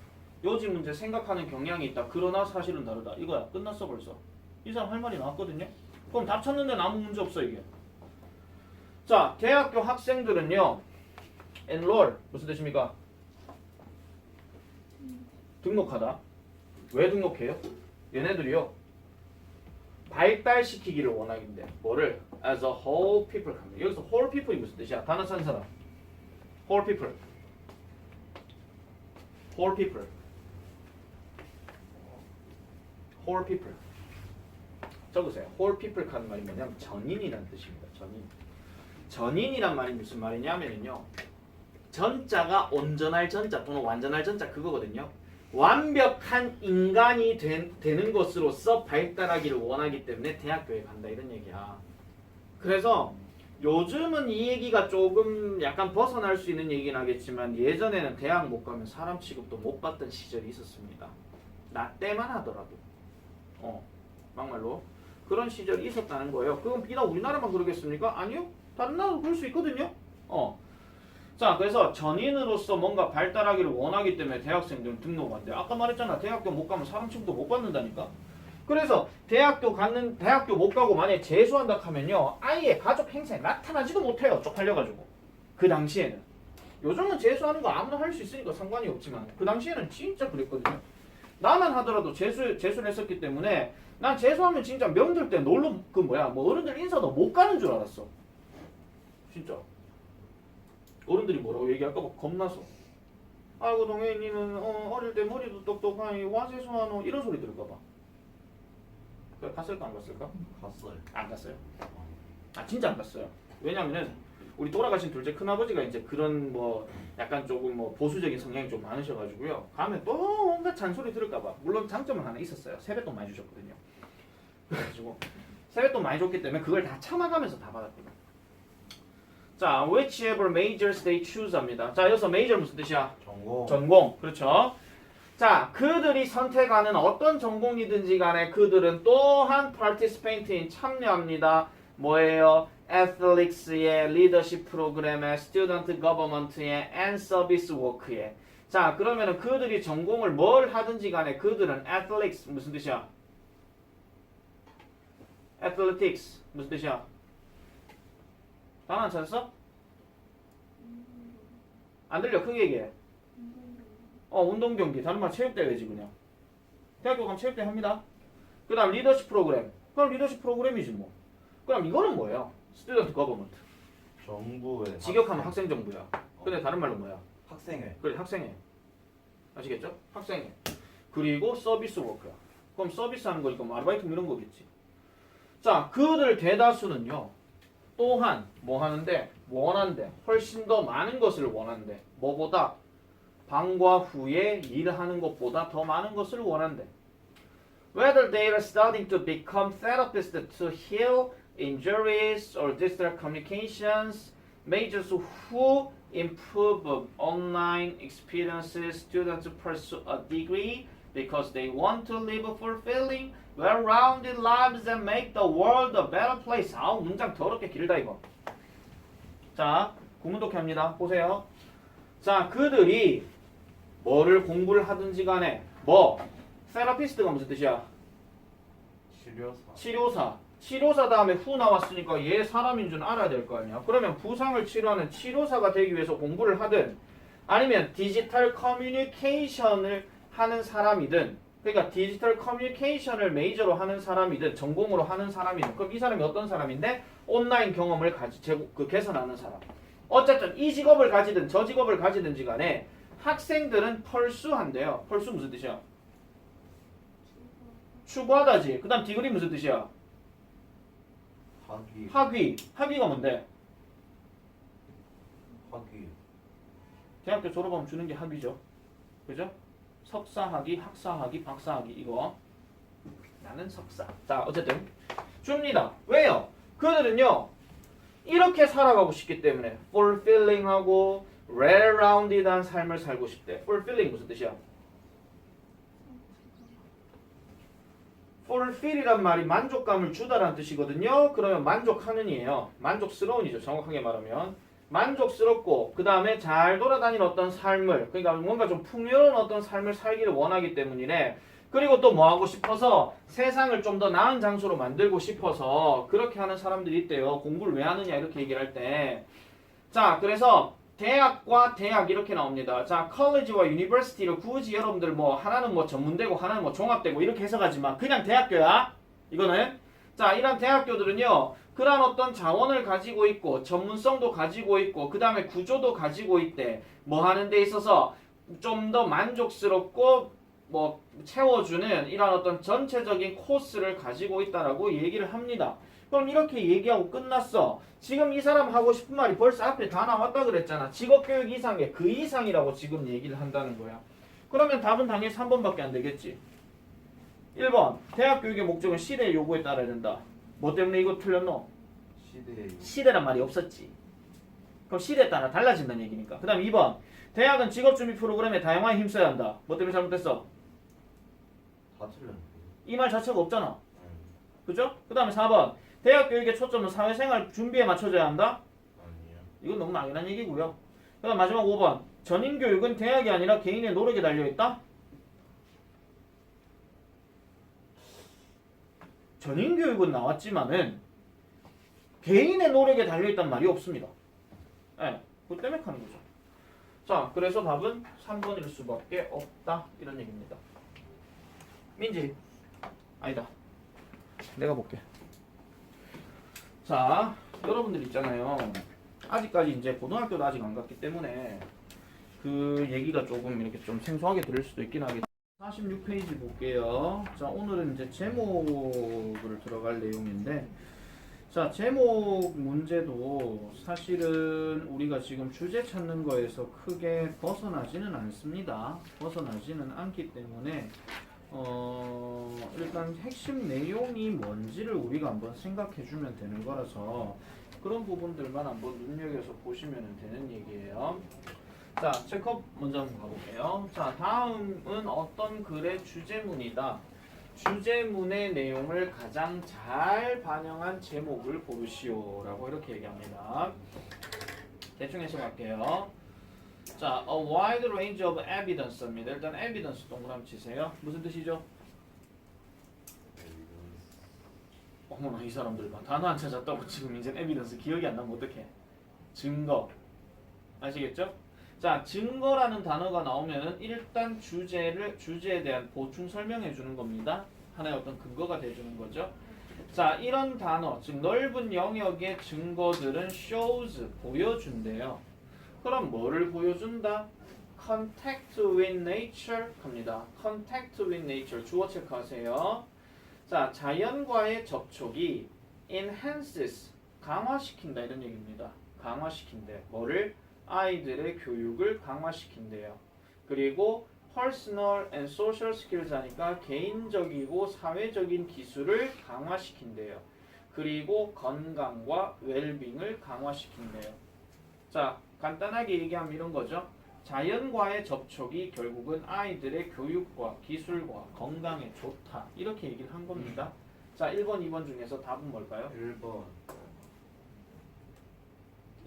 요지 문제 생각하는 경향이 있다. 그러나 사실은 다르다. 이거야. 끝났어 벌써. 이 사람 할 말이 나왔거든요. 그럼 답 찾는데 아무 문제 없어 이게. 자, 대학교 학생들은요. enroll 무슨 뜻입니까? 등록하다. 왜 등록해요? 얘네들이요. 발달시키기를 원하긴데 뭐를? as a whole people. 여기서 whole people이 무슨 뜻이야? 단어 찾는 사람. whole people. whole people. whole people. 적으세요. whole people 하는 말이 뭐냐면 전인이라는 뜻입니다. 전인. 전인이란 말이 무슨 말이냐면요. 전자가 온전할 전자 또는 완전할 전자 그거거든요. 완벽한 인간이 되는 것으로서 발달하기를 원하기 때문에 대학교에 간다 이런 얘기야. 그래서 요즘은 이 얘기가 조금 약간 벗어날 수 있는 얘기긴 하겠지만 예전에는 대학 못 가면 사람 취급도 못 받던 시절이 있었습니다. 나 때만 하더라도. 막말로. 그런 시절이 있었다는 거예요. 그건 비단 우리나라만 그러겠습니까? 아니요. 다른 나라도 그럴 수 있거든요. 자, 그래서 전인으로서 뭔가 발달하기를 원하기 때문에 대학생들은 등록한대. 아까 말했잖아. 대학교 못 가면 사람 취급도 못 받는다니까. 그래서 대학교 못 가고 만약에 재수한다 하면요. 아예 가족 행사에 나타나지도 못해요. 쪽팔려가지고. 그 당시에는. 요즘은 재수하는 거 아무나 할 수 있으니까 상관이 없지만 그 당시에는 진짜 그랬거든요. 나만 하더라도 재수를 했었기 때문에 난 재수하면 진짜 명절 때 놀러 뭐 어른들 인사도 못 가는 줄 알았어. 진짜. 어른들이 뭐라고 얘기할까 봐 겁나서. 아이고 동현이는 어릴 때 머리도 똑똑하니 와 재수하노 이런 소리 들을까 봐. 그래 갔을까 안 갔을까? 갔어요. 안 갔어요. 아 진짜 안 갔어요. 왜냐면은 우리 돌아가신 둘째 큰아버지가 이제 그런 뭐 약간 조금 뭐 보수적인 성향이 좀 많으셔가지고요. 가면 또 온갖 잔소리 들을까 봐. 물론 장점은 하나 있었어요. 세뱃돈 많이 주셨거든요. 그래가지고 세뱃돈 많이 줬기 때문에 그걸 다 참아가면서 다 받았거든요. 자, whichever majors they choose 합니다. 자, 여기서 major 무슨 뜻이야? 전공. 그렇죠. 자, 그들이 선택하는 어떤 전공이든지 간에 그들은 또한 participate인 참여합니다. 뭐예요? athletics의 leadership 프로그램에 student government의 and service work에. 자, 그러면은 그들이 전공을 뭘 하든지 간에 그들은 athletics 무슨 뜻이야? athletics 무슨 뜻이야? 단어 안 찾았어? 안 들려 크게 얘기해. 운동 경기 다른 말 체육대회지 그냥. 대학교 가면 체육대회 합니다. 그 다음 리더십 프로그램. 그럼 리더십 프로그램이지 뭐. 그럼 이거는 뭐예요? 스튜던트 거버먼트. 정부의 직역하면 학생 정부야. 근데 다른 말로 뭐야? 학생회. 그래 학생회. 아시겠죠? 학생회. 그리고 서비스 워크야. 그럼 서비스 하는 거니까 뭐 아르바이트 이런 거겠지. 자, 그들 대다수는요. 또한 뭐 하는데? 원한대. 훨씬 더 많은 것을 원한대. 뭐보다? 방과 후에 일하는 것보다 더 많은 것을 원한대. Whether they are studying to become therapists to heal injuries or digital communications, majors who improve online experiences, students pursue a degree because they want to live fulfilling, well-rounded lives and make the world a better place. 아우 문장 더럽게 길다 이거. 자, 구문 독해합니다. 보세요. 자, 그들이 뭐를 공부를 하든지 간에 뭐 세라피스트가 무슨 뜻이야? 치료사. 치료사. 치료사 다음에 후 나왔으니까 얘 사람인 줄 알아야 될 거 아니야. 그러면 부상을 치료하는 치료사가 되기 위해서 공부를 하든 아니면 디지털 커뮤니케이션을 하는 사람이든 그러니까 디지털 커뮤니케이션을 메이저로 하는 사람이든 전공으로 하는 사람이든 그럼 이 사람이 어떤 사람인데 온라인 경험을 개선하는 사람. 어쨌든 이 직업을 가지든 저 직업을 가지든지 간에 학생들은 펄수한대요. 펄수 무슨 뜻이야? 추구하다지. 그 다음 디그리 무슨 뜻이야? 학위. 학위. 학위가 뭔데? 학위. 대학교 졸업하면 주는 게 학위죠. 그죠? 석사학위, 학사학위, 박사학위 이거. 나는 석사. 자, 어쨌든 줍니다. 왜요? 그들은요. 이렇게 살아가고 싶기 때문에 fulfilling하고 well-rounded한 삶을 살고 싶대. fulfilling 무슨 뜻이야? fulfill이란 말이 만족감을 주다라는 뜻이거든요. 그러면 만족하는이에요. 만족스러운이죠. 정확하게 말하면. 만족스럽고 그 다음에 잘 돌아다니는 어떤 삶을 그러니까 뭔가 좀 풍요로운 어떤 삶을 살기를 원하기 때문이래. 그리고 또 뭐 하고 싶어서 세상을 좀 더 나은 장소로 만들고 싶어서 그렇게 하는 사람들이 있대요. 공부를 왜 하느냐 이렇게 얘기를 할 때. 자, 그래서 대학과 대학 이렇게 나옵니다. 자, 컬리지와 유니버시티를 굳이 여러분들 뭐 하나는 뭐 전문대고 하나는 뭐 종합대고 이렇게 해석하지만 그냥 대학교야. 이거는 자, 이런 대학교들은요. 그런 어떤 자원을 가지고 있고 전문성도 가지고 있고 그 다음에 구조도 가지고 있대. 뭐 하는 데 있어서 좀 더 만족스럽고 뭐 채워주는 이런 어떤 전체적인 코스를 가지고 있다라고 얘기를 합니다. 그럼 이렇게 얘기하고 끝났어. 지금 이 사람 하고 싶은 말이 벌써 앞에 다 나왔다 그랬잖아. 직업교육 이상의 그 이상이라고 지금 얘기를 한다는 거야. 그러면 답은 당연히 3번밖에 안 되겠지. 1번 대학교육의 목적은 시대의 요구에 따라야 된다. 뭐 때문에 이거 틀렸노? 시대란 말이 없었지. 그럼 시대에 따라 달라진다는 얘기니까. 그 다음 2번 대학은 직업준비 프로그램에 다양하게 힘써야 한다. 뭐 때문에 잘못됐어? 다 틀렸네. 이 말 자체가 없잖아. 그죠? 그 다음에 4번 대학 교육의 초점은 사회생활 준비에 맞춰져야 한다? 아니요. 이건 너무 막연한 얘기고요. 그 다음 마지막 5번 전인교육은 대학이 아니라 개인의 노력에 달려있다? 전인교육은 나왔지만은 개인의 노력에 달려있다는 말이 없습니다. 네, 그것 때문에 하는 거죠. 자, 그래서 답은 3번일 수밖에 없다 이런 얘기입니다. 민지 아니다. 내가 볼게. 자, 여러분들 있잖아요. 아직까지 이제 고등학교도 아직 안 갔기 때문에 그 얘기가 조금 이렇게 좀 생소하게 들릴 수도 있긴 하겠지만 46페이지 볼게요. 자, 오늘은 이제 제목을 들어갈 내용인데 자, 제목 문제도 사실은 우리가 지금 주제 찾는 거에서 크게 벗어나지는 않습니다. 벗어나지는 않기 때문에 일단 핵심 내용이 뭔지를 우리가 한번 생각해 주면 되는 거라서 그런 부분들만 한번 눈여겨서 보시면 되는 얘기예요. 자, 체크업 먼저 한번 가볼게요. 자, 다음은 어떤 글의 주제문이다. 주제문의 내용을 가장 잘 반영한 제목을 고르시오 라고 이렇게 얘기합니다. 대충 해석할게요. 자, a wide range of evidence입니다. 일단 evidence 동그라미 치세요. 무슨 뜻이죠? 어머나 이 사람들 봐. 단어 안 찾았다고 지금 이제 에비던스 기억이 안 나면 어떡해. 증거. 아시겠죠? 자, 증거라는 단어가 나오면은 일단 주제에 대한 보충 설명해 주는 겁니다. 하나의 어떤 근거가 돼 주는 거죠. 자, 이런 단어, 즉 넓은 영역의 증거들은 shows 보여준대요. 그럼 뭐를 보여준다? contact with nature 합니다. contact with nature 주어 체크하세요. 자, 자연과의 접촉이 enhances 강화시킨다 이런 얘기입니다. 강화시킨대. 뭐를? 아이들의 교육을 강화시킨대요. 그리고 personal and social skills 하니까 개인적이고 사회적인 기술을 강화시킨대요. 그리고 건강과 웰빙을 강화시킨대요. 자, 간단하게 얘기하면 이런 거죠. 자연과의 접촉이 결국은 아이들의 교육과 기술과 건강에 좋다. 이렇게 얘기를 한 겁니다. 자, 1번, 2번 중에서 답은 뭘까요? 1번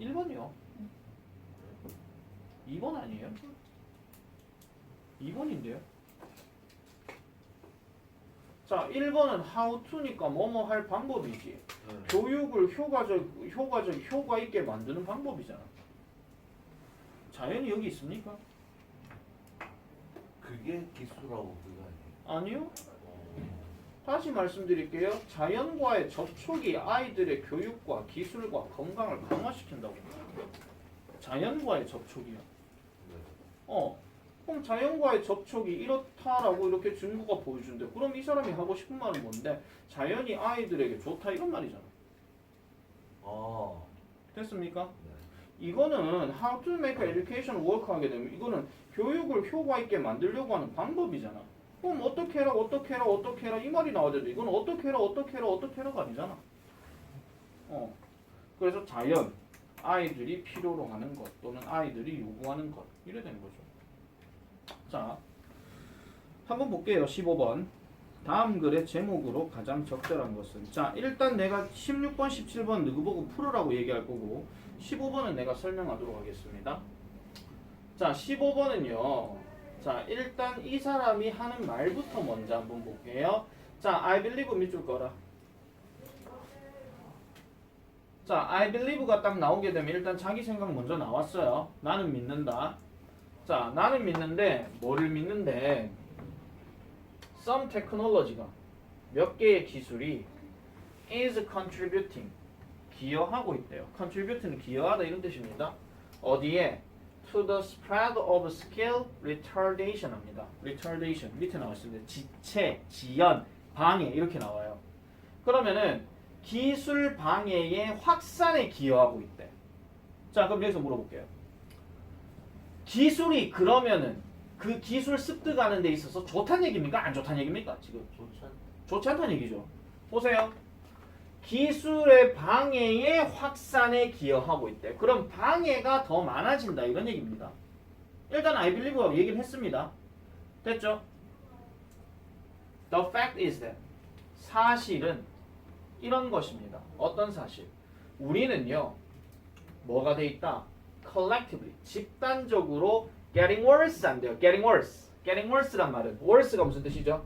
1번이요. 2번 아니에요? 2번인데요. 자, 1번은 how to니까 뭐뭐 할 방법이지. 네. 교육을 효과 있게 만드는 방법이잖아. 자연이 여기 있습니까? 그게 기술하고 그거 아니에요? 아니요. 어. 다시 말씀드릴게요. 자연과의 접촉이 아이들의 교육과 기술과 건강을 강화시킨다고. 자연과의 접촉이요. 네. 그럼 자연과의 접촉이 이렇다라고 이렇게 증거가 보여준대. 그럼 이 사람이 하고 싶은 말은 뭔데? 자연이 아이들에게 좋다 이런 말이잖아. 아. 됐습니까? 네. 이거는 how to make education work 하게 되면 이거는 교육을 효과 있게 만들려고 하는 방법이잖아. 그럼 어떻게 해라 이 말이 나와야 되는데 이건 어떻게 해라가 아니잖아. 그래서 자연, 아이들이 필요로 하는 것 또는 아이들이 요구하는 것 이래 되는 거죠. 자, 한번 볼게요. 15번. 다음 글의 제목으로 가장 적절한 것은. 자, 일단 내가 16번, 17번 누구 보고 풀으라고 얘기할 거고 15번은 내가 설명하도록 하겠습니다. 자, 15번은요. 자, 일단 이 사람이 하는 말부터 먼저 한번 볼게요. 자, I believe 밑줄 거라. 자, I believe가 딱 나오게 되면 일단 자기 생각 먼저 나왔어요. 나는 믿는다. 자, 나는 믿는데 뭐를 믿는데 some technology가 몇 개의 기술이 is contributing 기여하고 있대요. contribute는 기여하다 이런 뜻입니다. 어디에? to the spread of skill retardation 합니다. retardation 밑에 나왔습니다. 지체, 지연, 방해 이렇게 나와요. 그러면은 기술 방해의 확산에 기여하고 있대. 자, 그럼 여기서 물어볼게요. 기술이 그러면은 그 기술 습득하는 데 있어서 좋다는 얘기입니까? 안 좋다는 얘기입니까? 지금 좋지 않다는 얘기죠. 보세요. 기술의 방해의 확산에 기여하고 있대. 그럼 방해가 더 많아진다 이런 얘기입니다. 일단 I believe가 얘기를 했습니다. 됐죠? The fact is that 사실은 이런 것입니다. 어떤 사실? 우리는요. 뭐가 돼 있다? collectively 집단적으로 getting worse 안 돼요. getting worse. getting worse란 말은 worse가 무슨 뜻이죠?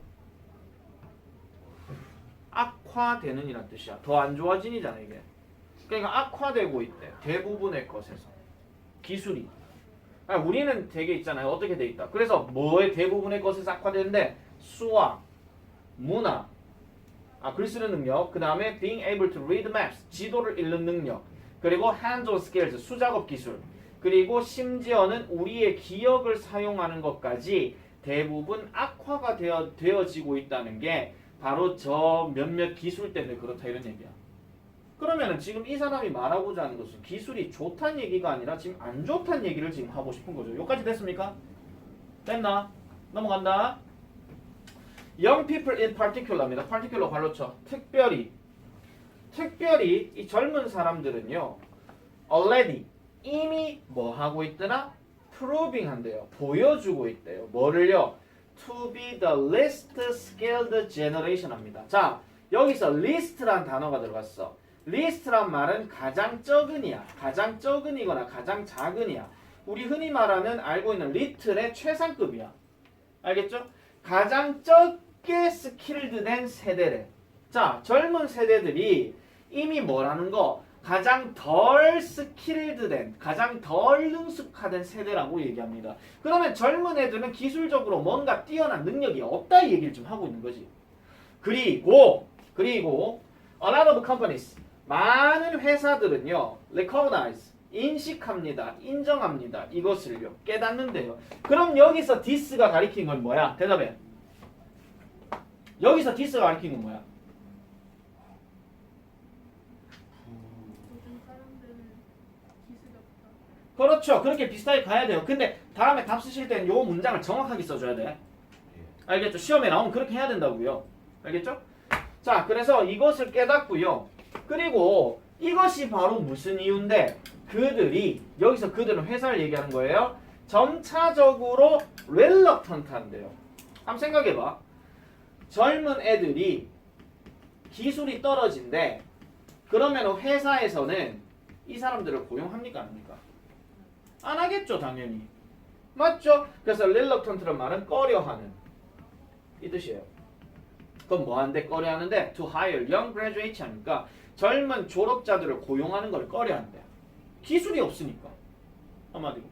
악화되는 이란 뜻이야. 더 안 좋아진이잖아 이게. 그러니까 악화되고 있대. 대부분의 것에서. 기술이. 그러니까 우리는 되게 있잖아요. 어떻게 돼 있다. 그래서 뭐의 대부분의 것에서 악화되는데 수학, 문화, 글 쓰는 능력, 그 다음에 being able to read maps, 지도를 읽는 능력, 그리고 hands-on skills, 수작업 기술, 그리고 심지어는 우리의 기억을 사용하는 것까지 대부분 악화가 되어지고 있다는 게 바로 저 몇몇 기술 때문에 그렇다 이런 얘기야. 그러면은 지금 이 사람이 말하고자 하는 것은 기술이 좋다는 얘기가 아니라 지금 안 좋다는 얘기를 지금 하고 싶은 거죠. 여기까지 됐습니까? 됐나? 넘어간다. Young people in particular입니다. particular 발로 쳐. 특별히 이 젊은 사람들은요. already 이미 뭐 하고 있더라? proving 한대요. 보여주고 있대요. 뭐를요? to be the least skilled generation 합니다. 자, 여기서 least란 단어가 들어갔어. least란 말은 가장 적은이야. 가장 적은이거나 가장 작은이야. 우리 흔히 말하는 알고 있는 little의 최상급이야. 알겠죠? 가장 적게 스킬드된 세대래. 자, 젊은 세대들이 이미 뭐라는 거 가장 덜 스킬드된, 가장 덜 능숙화된 세대라고 얘기합니다. 그러면 젊은 애들은 기술적으로 뭔가 뛰어난 능력이 없다 이 얘기를 좀 하고 있는 거지. 그리고 a lot of companies, 많은 회사들은요 recognize, 인식합니다, 인정합니다, 이것을요 깨닫는데요. 그럼 여기서 this가 가리킨 건 뭐야? 대답해. 여기서 this가 가리킨 건 뭐야? 모든 사람들은 기술이 없다. 그렇죠. 그렇게 비슷하게 가야 돼요. 근데 다음에 답 쓰실 때는 요 문장을 정확하게 써줘야 돼. 예. 알겠죠? 시험에 나오면 그렇게 해야 된다고요. 알겠죠? 자, 그래서 이것을 깨닫고요. 그리고 이것이 바로 무슨 이유인데 그들이 여기서 그들은 회사를 얘기하는 거예요. 점차적으로 reluctant한데요. 한번 생각해봐. 젊은 애들이 기술이 떨어진대. 그러면 회사에서는 이 사람들을 고용합니까? 안 합니까? 안 하겠죠, 당연히. 맞죠? 그래서 reluctant란 말은 꺼려하는 이 뜻이에요. 그럼 뭐 하는데 꺼려하는데 to hire young graduates 하니까 젊은 졸업자들을 고용하는 걸 꺼려한대. 기술이 없으니까. 한마디로.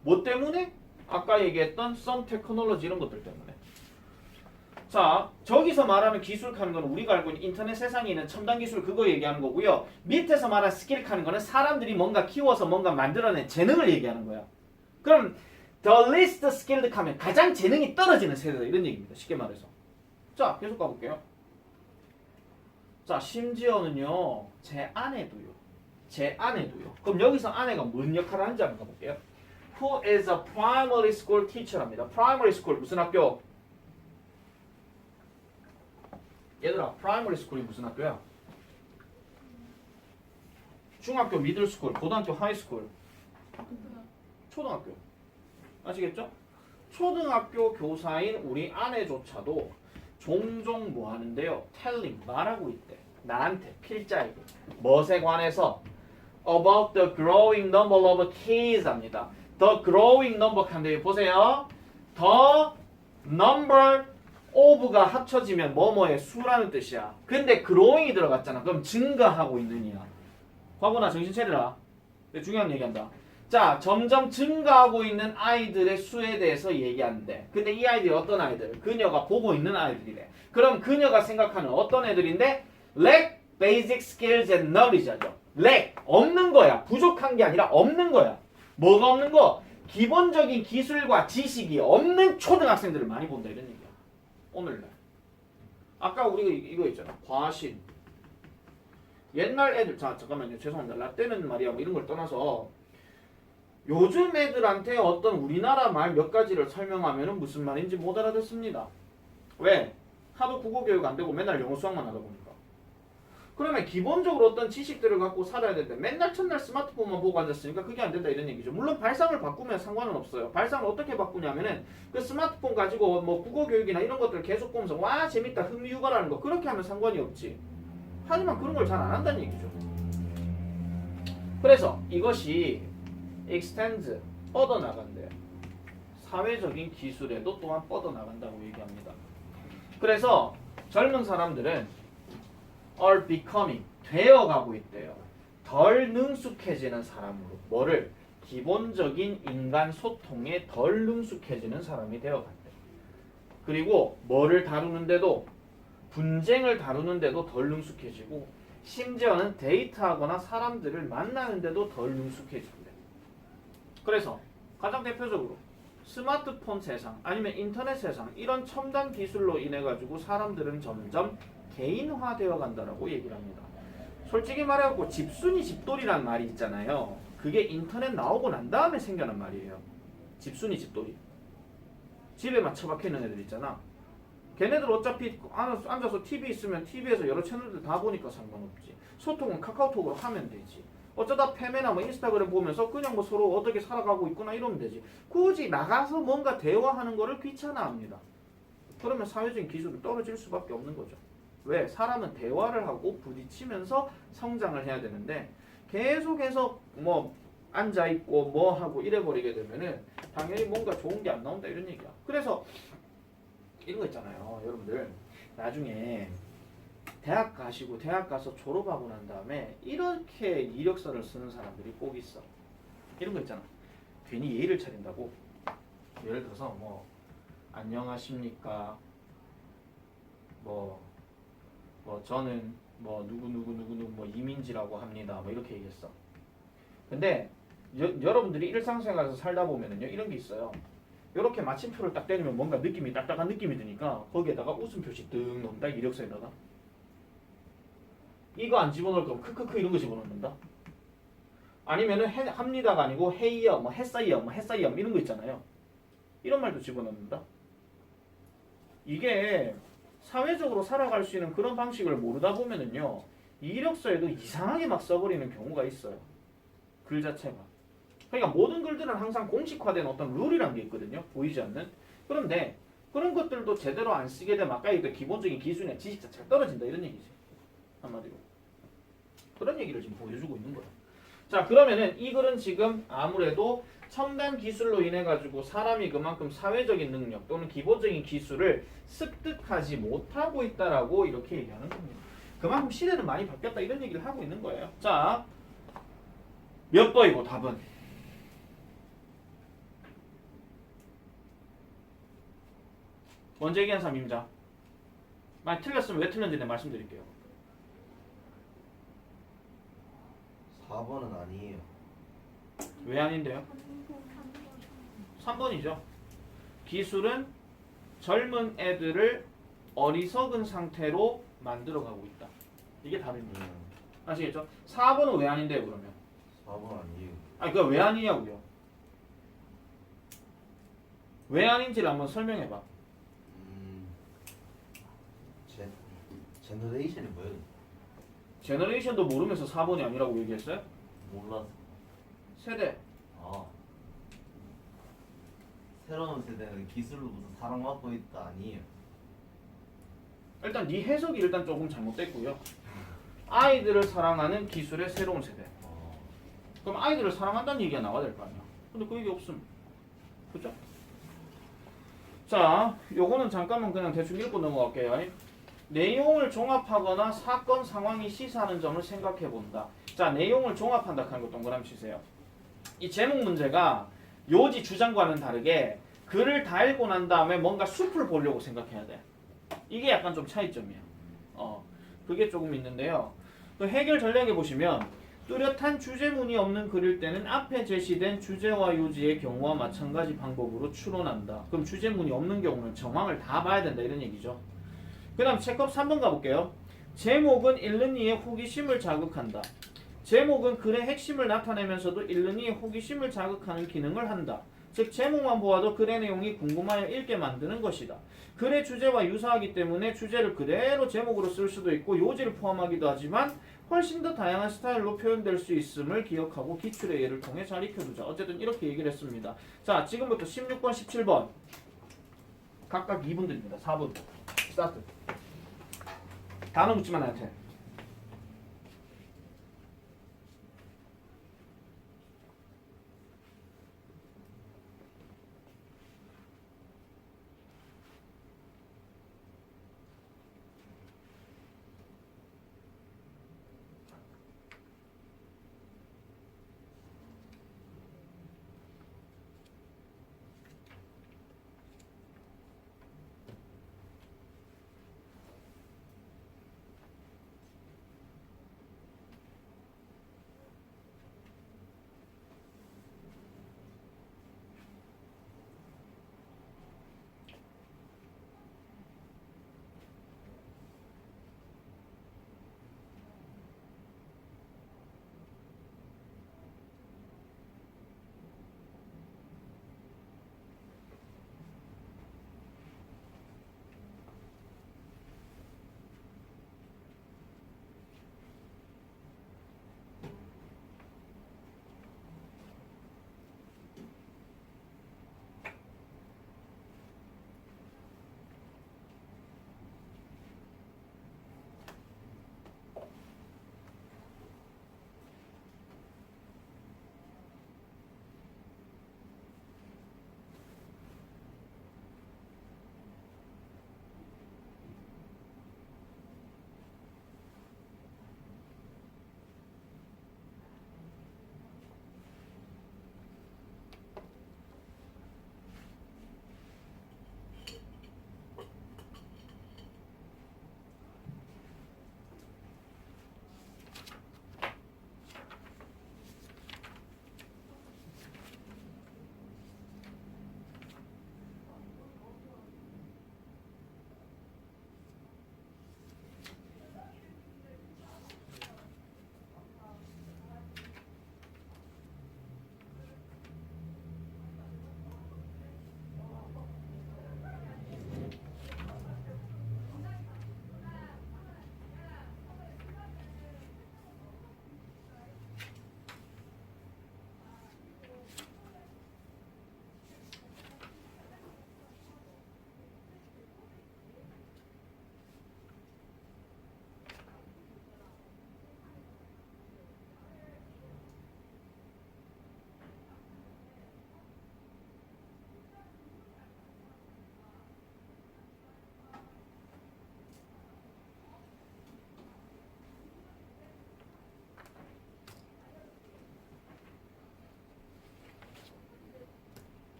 뭐 때문에? 아까 얘기했던 some technology 이런 것들 때문에. 자, 저기서 말하는 기술 하는 건 우리가 알고 있는 인터넷 세상에 있는 첨단 기술 그거 얘기하는 거고요. 밑에서 말하는 스킬 하는 거는 사람들이 뭔가 키워서 뭔가 만들어낸 재능을 얘기하는 거야. 그럼 the least skilled 하면 가장 재능이 떨어지는 세대다 이런 얘기입니다. 쉽게 말해서. 자, 계속 가볼게요. 자, 심지어는요. 제 아내도요. 그럼 여기서 아내가 뭔 역할을 하는지 한번 가볼게요. Who is a primary school teacher랍니다. primary school 무슨 학교? 얘들아, primary school이 무슨 학교야? 중학교 middle school, 고등학교 high school, 초등학교. 아시겠죠? 초등학교 교사인 우리 아내조차도 종종 뭐 하는데요? telling, 말하고 있대. 나한테, 필자에게. 무엇에 관해서? about the growing number of kids 합니다. the growing number 한데 보세요. the number of가 합쳐지면 뭐뭐의 수라는 뜻이야. 근데 growing이 들어갔잖아. 그럼 증가하고 있느냐. 과거나 정신 차리라. 중요한 얘기한다. 자, 점점 증가하고 있는 아이들의 수에 대해서 얘기하는데 근데 이 아이들이 어떤 아이들? 그녀가 보고 있는 아이들이래. 그럼 그녀가 생각하는 어떤 애들인데 lack basic skills and knowledge죠. lack, 없는 거야. 부족한 게 아니라 없는 거야. 뭐가 없는 거? 기본적인 기술과 지식이 없는 초등학생들을 많이 본다 이런 얘기야. 오늘날. 아까 우리가 이거 있잖아. 과신. 옛날 애들, 자, 잠깐만요. 죄송합니다. 라떼는 말이야. 뭐 이런 걸 떠나서 요즘 애들한테 어떤 우리나라 말 몇 가지를 설명하면 무슨 말인지 못 알아듣습니다. 왜? 하도 국어 교육 안 되고 맨날 영어 수학만 하다 보니까. 그러면 기본적으로 어떤 지식들을 갖고 살아야 되는데 맨날 첫날 스마트폰만 보고 앉았으니까 그게 안 된다 이런 얘기죠. 물론 발상을 바꾸면 상관은 없어요. 발상을 어떻게 바꾸냐면은 그 스마트폰 가지고 뭐 국어 교육이나 이런 것들 계속 보면서 와 재밌다 흥미유발하는 거 그렇게 하면 상관이 없지. 하지만 그런 걸 잘 안 한다는 얘기죠. 그래서 이것이 extends, 뻗어나간대요. 사회적인 기술에도 또한 뻗어나간다고 얘기합니다. 그래서 젊은 사람들은 are becoming, 되어가고 있대요. 덜 능숙해지는 사람으로. 뭐를? 기본적인 인간 소통에 덜 능숙해지는 사람이 되어간대요. 그리고 뭐를 다루는데도 분쟁을 다루는데도 덜 능숙해지고 심지어는 데이트하거나 사람들을 만나는데도 덜 능숙해진대. 그래서 가장 대표적으로 스마트폰 세상 아니면 인터넷 세상 이런 첨단 기술로 인해 가지고 사람들은 점점 개인화되어 간다라고 얘기를 합니다. 솔직히 말해갖고 집순이 집돌이란 말이 있잖아요. 그게 인터넷 나오고 난 다음에 생겨난 말이에요. 집순이 집돌이. 집에만 처박혀 있는 애들 있잖아. 걔네들 어차피 앉아서 TV 있으면 TV에서 여러 채널들 다 보니까 상관없지. 소통은 카카오톡으로 하면 되지. 어쩌다 페메나 뭐 인스타그램 보면서 그냥 뭐 서로 어떻게 살아가고 있구나 이러면 되지. 굳이 나가서 뭔가 대화하는 거를 귀찮아합니다. 그러면 사회적인 기술이 떨어질 수밖에 없는 거죠. 왜? 사람은 대화를 하고 부딪히면서 성장을 해야 되는데 계속해서 뭐 앉아있고 뭐 하고 이래버리게 되면은 당연히 뭔가 좋은 게 안 나온다 이런 얘기야. 그래서 이런 거 있잖아요. 여러분들 나중에 대학 가시고 대학 가서 졸업하고 난 다음에 이렇게 이력서를 쓰는 사람들이 꼭 있어. 이런 거 있잖아. 괜히 예의를 차린다고. 예를 들어서 뭐 안녕하십니까. 뭐 저는 뭐 누구 뭐 이민지라고 합니다. 뭐 이렇게 얘기했어. 근데 여러분들이 일상생활에서 살다 보면은요 이런 게 있어요. 이렇게 마침표를 딱 때리면 뭔가 느낌이 딱딱한 느낌이 드니까 거기에다가 웃음 표시 뜩 넣는다. 이력서에다가. 이거 안 집어넣을 거면 크크크 이런 거 집어넣는다. 아니면은 합니다가 아니고 헤이요, 뭐 했어요, 뭐 했어요 이런 거 있잖아요. 이런 말도 집어넣는다. 이게 사회적으로 살아갈 수 있는 그런 방식을 모르다 보면은요 이력서에도 이상하게 막 써버리는 경우가 있어요. 글 자체가. 그러니까 모든 글들은 항상 공식화된 어떤 룰이란 게 있거든요. 보이지 않는. 그런데 그런 것들도 제대로 안 쓰게 되면 아까 얘기했던 기본적인 기술이나 지식 자체가 떨어진다 이런 얘기지. 한마디로. 그런 얘기를 지금 보여주고 있는 거예요. 자 그러면은 이 글은 지금 아무래도 첨단 기술로 인해 가지고 사람이 그만큼 사회적인 능력 또는 기본적인 기술을 습득하지 못하고 있다라고 이렇게 얘기하는 겁니다. 그만큼 시대는 많이 바뀌었다 이런 얘기를 하고 있는 거예요. 자, 몇 번이고 답은? 먼저 얘기한 사람 임자. 만약 틀렸으면 왜 틀렸는지 내가 말씀드릴게요. 4번은 아니에요. 왜 아닌데요? 3번이죠. 기술은 젊은 애들을 어리석은 상태로 만들어가고 있다. 이게 답입니다. 아시겠죠? 4번은 왜 아닌데요 그러면? 4번 아니에요. 아니 그거 왜 아니냐고요? 왜 아닌지를 한번 설명해봐. 제너레이션이 뭐예요? 제너레이션도 모르면서 4번이 아니라고 얘기했어요? 몰라서. 세대. 아. 새로운 세대는 기술로부터 사랑받고 있다 아니에요. 일단 네 해석이 일단 조금 잘못됐고요. 아이들을 사랑하는 기술의 새로운 세대. 그럼 아이들을 사랑한다는 얘기가 나와야 될 거 아니야. 근데 그 얘기 없음. 그죠? 자, 요거는 잠깐만 그냥 대충 읽고 넘어갈게요. 내용을 종합하거나 사건 상황이 시사하는 점을 생각해 본다. 자, 내용을 종합한다 하는 거 동그라미 치세요. 이 제목 문제가 요지 주장과는 다르게 글을 다 읽고 난 다음에 뭔가 숲을 보려고 생각해야 돼. 이게 약간 좀 차이점이야. 그게 조금 있는데요. 그 해결 전략에 보시면 뚜렷한 주제문이 없는 글일 때는 앞에 제시된 주제와 요지의 경우와 마찬가지 방법으로 추론한다. 그럼 주제문이 없는 경우는 정황을 다 봐야 된다 이런 얘기죠. 그 다음 체크업 3번 가볼게요. 제목은 읽는 이의 호기심을 자극한다. 제목은 글의 핵심을 나타내면서도 읽는 이의 호기심을 자극하는 기능을 한다. 즉 제목만 보아도 글의 내용이 궁금하여 읽게 만드는 것이다. 글의 주제와 유사하기 때문에 주제를 그대로 제목으로 쓸 수도 있고 요지를 포함하기도 하지만 훨씬 더 다양한 스타일로 표현될 수 있음을 기억하고 기출의 예를 통해 잘 익혀두자. 어쨌든 이렇게 얘기를 했습니다. 자, 지금부터 16번, 17번 각각 2분 드립니다. 4분 스타트. 단어 묻지만 나한테.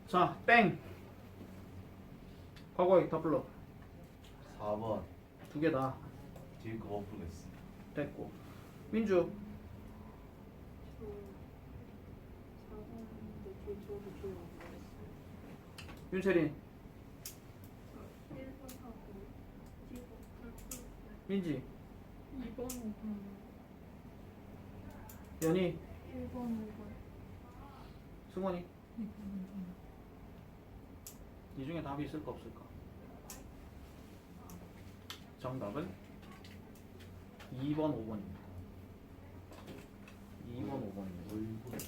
자, 땡. 과거에 다 불러. 4번. 두 개 다. 뒤에 거 못 풀겠어. 됐고. 민주. 저 4번인데 저도 기억 안 나겠어요. 윤세린. 1번하고 뒤로 풀었어요. 민지. 2번, 5번. 연희. 1번, 5번. 승원이. 이 중에 답이 있을까 없을까? 정답은 2번, 5번입니다. 2번, 5번입니다.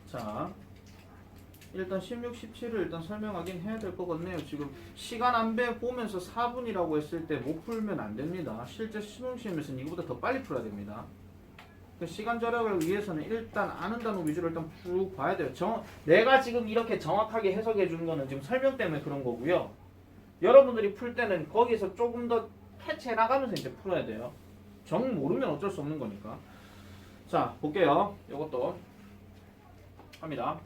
자, 일단 16, 17을 일단 설명하긴 해야 될 것 같네요. 지금 시간 안배 보면서 4분이라고 했을 때 못 풀면 안 됩니다. 실제 수능시험에서는 이거보다 더 빨리 풀어야 됩니다. 시간 절약을 위해서는 일단 아는 단어 위주로 일단 쭉 봐야 돼요. 내가 지금 이렇게 정확하게 해석해 주는 거는 지금 설명 때문에 그런 거고요. 여러분들이 풀 때는 거기서 조금 더 캐치해 나가면서 이제 풀어야 돼요. 정 모르면 어쩔 수 없는 거니까. 자, 볼게요. 이것도 합니다.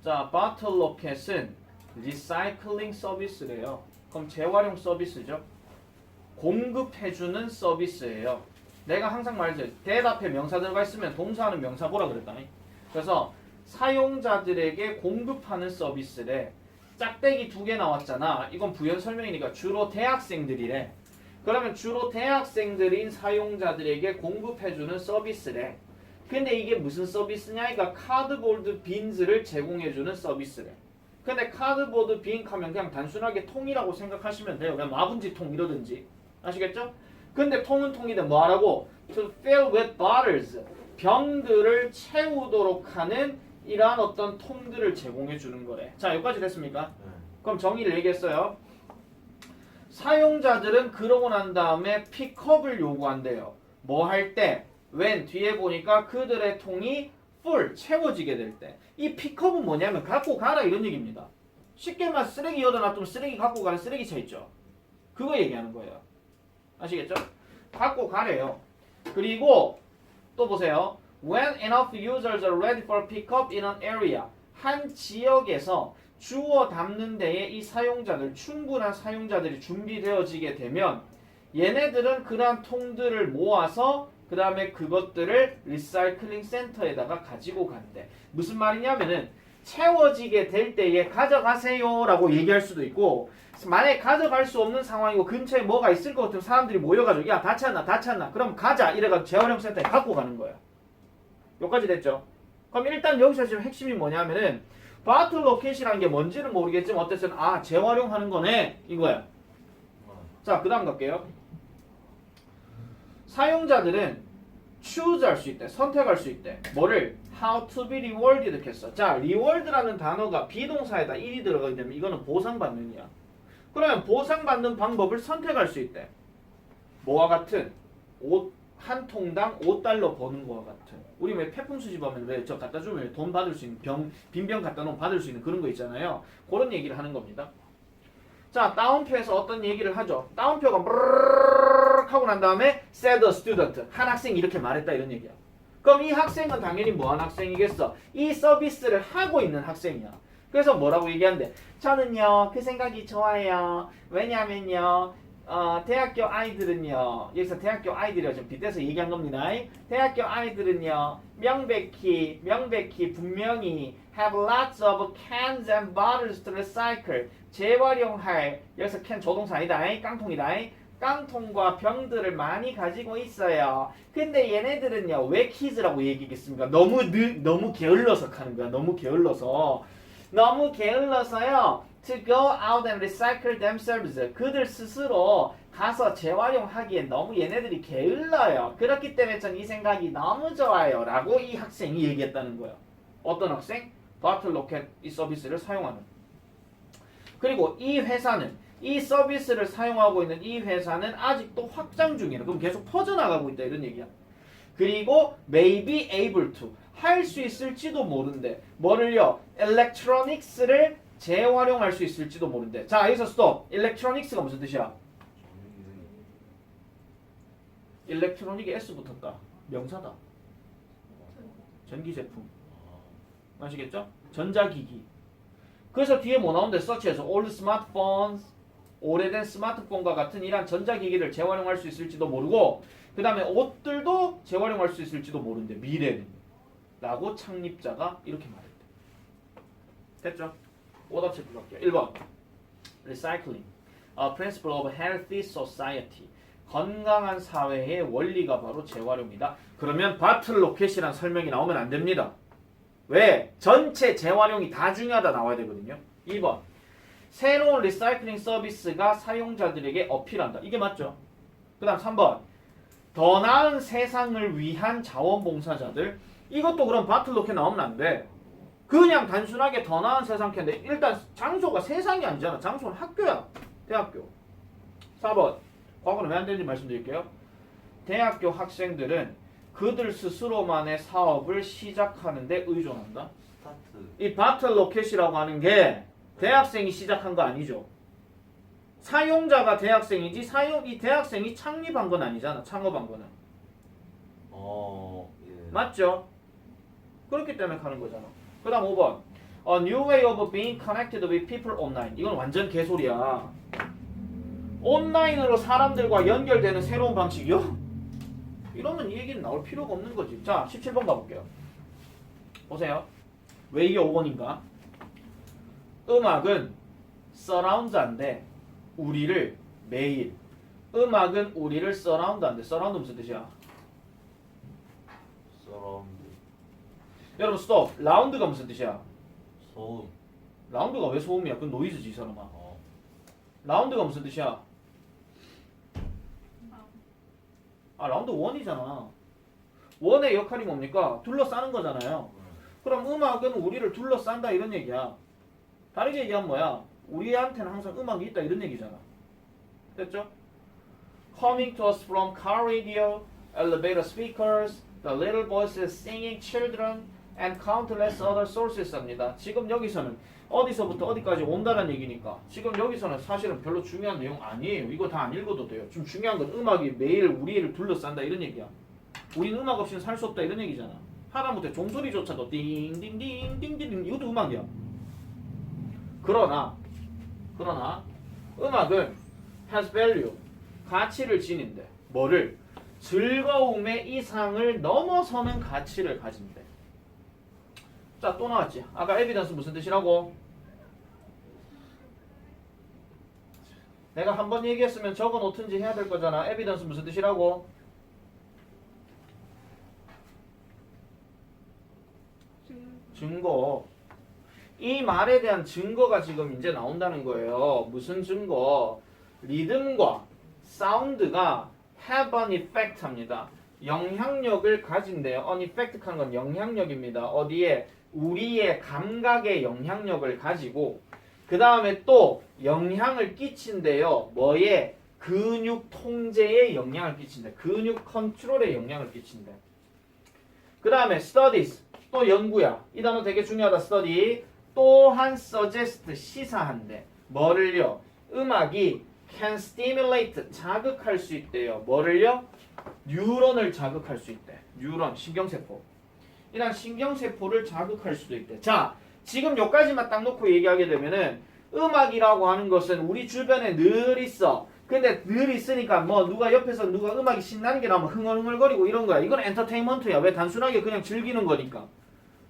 자, 바틀로켓은 리사이클링 서비스래요. 그럼 재활용 서비스죠. 공급해주는 서비스예요. 내가 항상 말이죠. 대답에 명사 들어가 있으면 동사하는 명사 보라 그랬다. 그래서 사용자들에게 공급하는 서비스래. 짝대기 2개 나왔잖아. 이건 부연 설명이니까 주로 대학생들이래. 그러면 주로 대학생들인 사용자들에게 공급해주는 서비스래. 근데 이게 무슨 서비스냐? 그러니까 카드보드 빈즈를 제공해주는 서비스래. 근데 카드보드 빈 하면 그냥 단순하게 통이라고 생각하시면 돼요. 그냥 마분지 통 이러든지. 아시겠죠? 근데 통은 통인데 뭐 하라고? To fill with bottles. 병들을 채우도록 하는 이러한 어떤 통들을 제공해 주는 거래. 자, 여기까지 됐습니까? 네. 그럼 정의를 얘기했어요. 사용자들은 그러고 난 다음에 픽업을 요구한대요. 뭐 할 때? when 뒤에 보니까 그들의 통이 full 채워지게 될 때. 이 픽업은 뭐냐면 갖고 가라 이런 얘기입니다. 쉽게 말해 쓰레기 여다 놔두면 쓰레기 갖고 가는 쓰레기차 있죠. 그거 얘기하는 거예요. 아시겠죠? 갖고 가래요. 그리고 또 보세요. When enough users are ready for pickup in an area. 한 지역에서 주워 담는 데에 이 사용자들, 충분한 사용자들이 준비되어지게 되면 얘네들은 그러한 통들을 모아서 그 다음에 그것들을 리사이클링 센터에다가 가지고 간대. 무슨 말이냐면은 채워지게 될 때에 가져가세요 라고 얘기할 수도 있고, 만약에 가져갈 수 없는 상황이고 근처에 뭐가 있을 것 같으면 사람들이 모여가지고 야 다 찼나 그럼 가자 이래가지고 재활용 센터에 갖고 가는 거예요. 여기까지 됐죠? 그럼 일단 여기서 지금 핵심이 뭐냐면은 바틀로켓이라는 게 뭔지는 모르겠지만 어쨌든 아 재활용하는 거네 이거야. 자, 그 다음 갈게요. 사용자들은 choose 할 수 있대. 선택할 수 있대. 뭐를? how to be rewarded 했어. 자, reward라는 단어가 비동사에다 1이 들어가게 되면 이거는 보상받는 이야. 그러면 보상받는 방법을 선택할 수 있대. 뭐와 같은? 옷 한 통당 $5 버는 거와 같은. 우리 왜 폐품 수집하면 왜 저 갖다 주면 돈 받을 수 있는 빈병 갖다 놓으면 받을 수 있는 그런 거 있잖아요. 그런 얘기를 하는 겁니다. 자, 다운표에서 어떤 얘기를 하죠. 다운표가 브르르르 하고 난 다음에 said a student. 한 학생이 이렇게 말했다 이런 얘기야. 그럼 이 학생은 당연히 뭐한 학생이겠어? 이 서비스를 하고 있는 학생이야. 그래서 뭐라고 얘기한대? 저는요 그 생각이 좋아요. 왜냐면요 대학교 아이들은요, 여기서 대학교 아이들이요 좀 빗대서 얘기한 겁니다. 대학교 아이들은요 명백히 분명히 have lots of cans and bottles to recycle. 재활용할, 여기서 캔 조동사 아니다, 깡통이다. 깡통과 병들을 많이 가지고 있어요. 근데 얘네들은요 왜 키즈라고 얘기했겠습니까? 너무 게을러서 하는 거야. 너무 게을러서요. To go out and recycle themselves. 그들 스스로 가서 재활용하기엔 너무 얘네들이 게을러요. 그렇기 때문에 전 이 생각이 너무 좋아요. 라고 이 학생이 얘기했다는 거예요. 어떤 학생? 바틀로켓 이 서비스를 사용하는. 그리고 이 회사는 이 서비스를 사용하고 있는 이 회사는 아직도 확장 중이라. 그럼 계속 퍼져나가고 있다 이런 얘기야. 그리고 may be able to. 할 수 있을지도 모른대. 뭐를요? electronics를 재활용할 수 있을지도 모른대. 자, 여기서 스톱. electronics가 무슨 뜻이야? 일렉트로닉에 S 붙었다. 명사다. 전기 제품. 아시겠죠? 전자기기. 그래서 뒤에 뭐 나오는데 서치해서 old smartphones 오래된 스마트폰과 같은 이러한 전자기기를 재활용할 수 있을지도 모르고 그 다음에 옷들도 재활용할 수 있을지도 모른대 미래는 라고 창립자가 이렇게 말했대. 됐죠? 오답 체크 갈게요. 1번 Recycling A principle of healthy society 건강한 사회의 원리가 바로 재활용이다. 그러면 바틀 로켓이란 설명이 나오면 안 됩니다. 왜? 전체 재활용이 다 중요하다 나와야 되거든요. 2번 새로운 리사이클링 서비스가 사용자들에게 어필한다. 이게 맞죠? 그 다음 3번 더 나은 세상을 위한 자원봉사자들. 이것도 그럼 바틀 로켓 나오면 안 돼. 그냥 단순하게 더 나은 세상 캔데 일단 장소가 세상이 아니잖아. 장소는 학교야. 대학교. 4번 과거는 왜 안 되는지 말씀드릴게요. 대학교 학생들은 그들 스스로만의 사업을 시작하는데 의존한다. 스타트. 이 바틀 로켓이라고 하는 게 대학생이 시작한 거 아니죠. 사용자가 대학생이지 이 대학생이 창립한 건 아니잖아. 창업한 거는. 예. 맞죠? 그렇기 때문에 가는 거잖아. 그 다음 5번 A new way of being connected with people online. 이건 완전 개소리야. 온라인으로 사람들과 연결되는 새로운 방식이요? 이러면 이 얘기는 나올 필요가 없는 거지. 자 17번 가볼게요. 보세요. 왜 이게 5번인가? 음악은 서라운드인데 우리를 매일 음악은 우리를 서라운드한대. 서라운드 무슨 뜻이야? 서라운드. 여러분 스톱. 라운드가 무슨 뜻이야? 소음. 라운드가 왜 소음이야? 그건 노이즈지 이 사람아. 라운드가 무슨 뜻이야? 아 라운드 원이잖아. 원의 역할이 뭡니까? 둘러싸는 거잖아요. 그럼 음악은 우리를 둘러싼다 이런 얘기야. 다르게 얘기하면 뭐야? 우리한테는 항상 음악이 있다 이런 얘기잖아. 됐죠? Coming to us from car radio, elevator speakers, the little voices singing children, and countless other sources입니다. 지금 여기서는 어디서부터 어디까지 온다는 얘기니까 지금 여기서는 사실은 별로 중요한 내용 아니에요. 이거 다 안 읽어도 돼요. 좀 중요한 건 음악이 매일 우리를 둘러싼다 이런 얘기야. 우리는 음악 없이는 살 수 없다 이런 얘기잖아. 하다못해 종소리조차도 띵띵띵띵띵 이것도 음악이야. 그러나 음악은 has value 가치를 지닌대. 뭐를? 즐거움의 이상을 넘어서는 가치를 가진대. 자, 또 나왔지. 아까 에비던스 무슨 뜻이라고? 내가 한 번 얘기했으면 적어 놓든지 해야 될 거잖아. 에비던스 무슨 뜻이라고? 증거. 이 말에 대한 증거가 지금 이제 나온다는 거예요. 무슨 증거? 리듬과 사운드가 have an effect 합니다. 영향력을 가진대요. an effect 하는 건 영향력입니다. 어디에? 우리의 감각에 영향력을 가지고 그 다음에 또 영향을 끼친대요. 뭐에? 근육 통제에 영향을 끼친대. 근육 컨트롤에 영향을 끼친대. 그 다음에 studies 또 연구야. 이 단어 되게 중요하다. study 또한 suggest 시사한대. 뭐를요? 음악이 can stimulate 자극할 수 있대요. 뭐를요? 뉴런을 자극할 수 있대. 뉴런 신경세포. 이런 신경세포를 자극할 수도 있대. 자, 지금 여기까지만 딱 놓고 얘기하게 되면은 음악이라고 하는 것은 우리 주변에 늘 있어. 근데 늘 있으니까 뭐 누가 옆에서 누가 음악이 신나는 게 나오면 흥얼흥얼거리고 이런 거야. 이건 엔터테인먼트야. 왜? 단순하게 그냥 즐기는 거니까.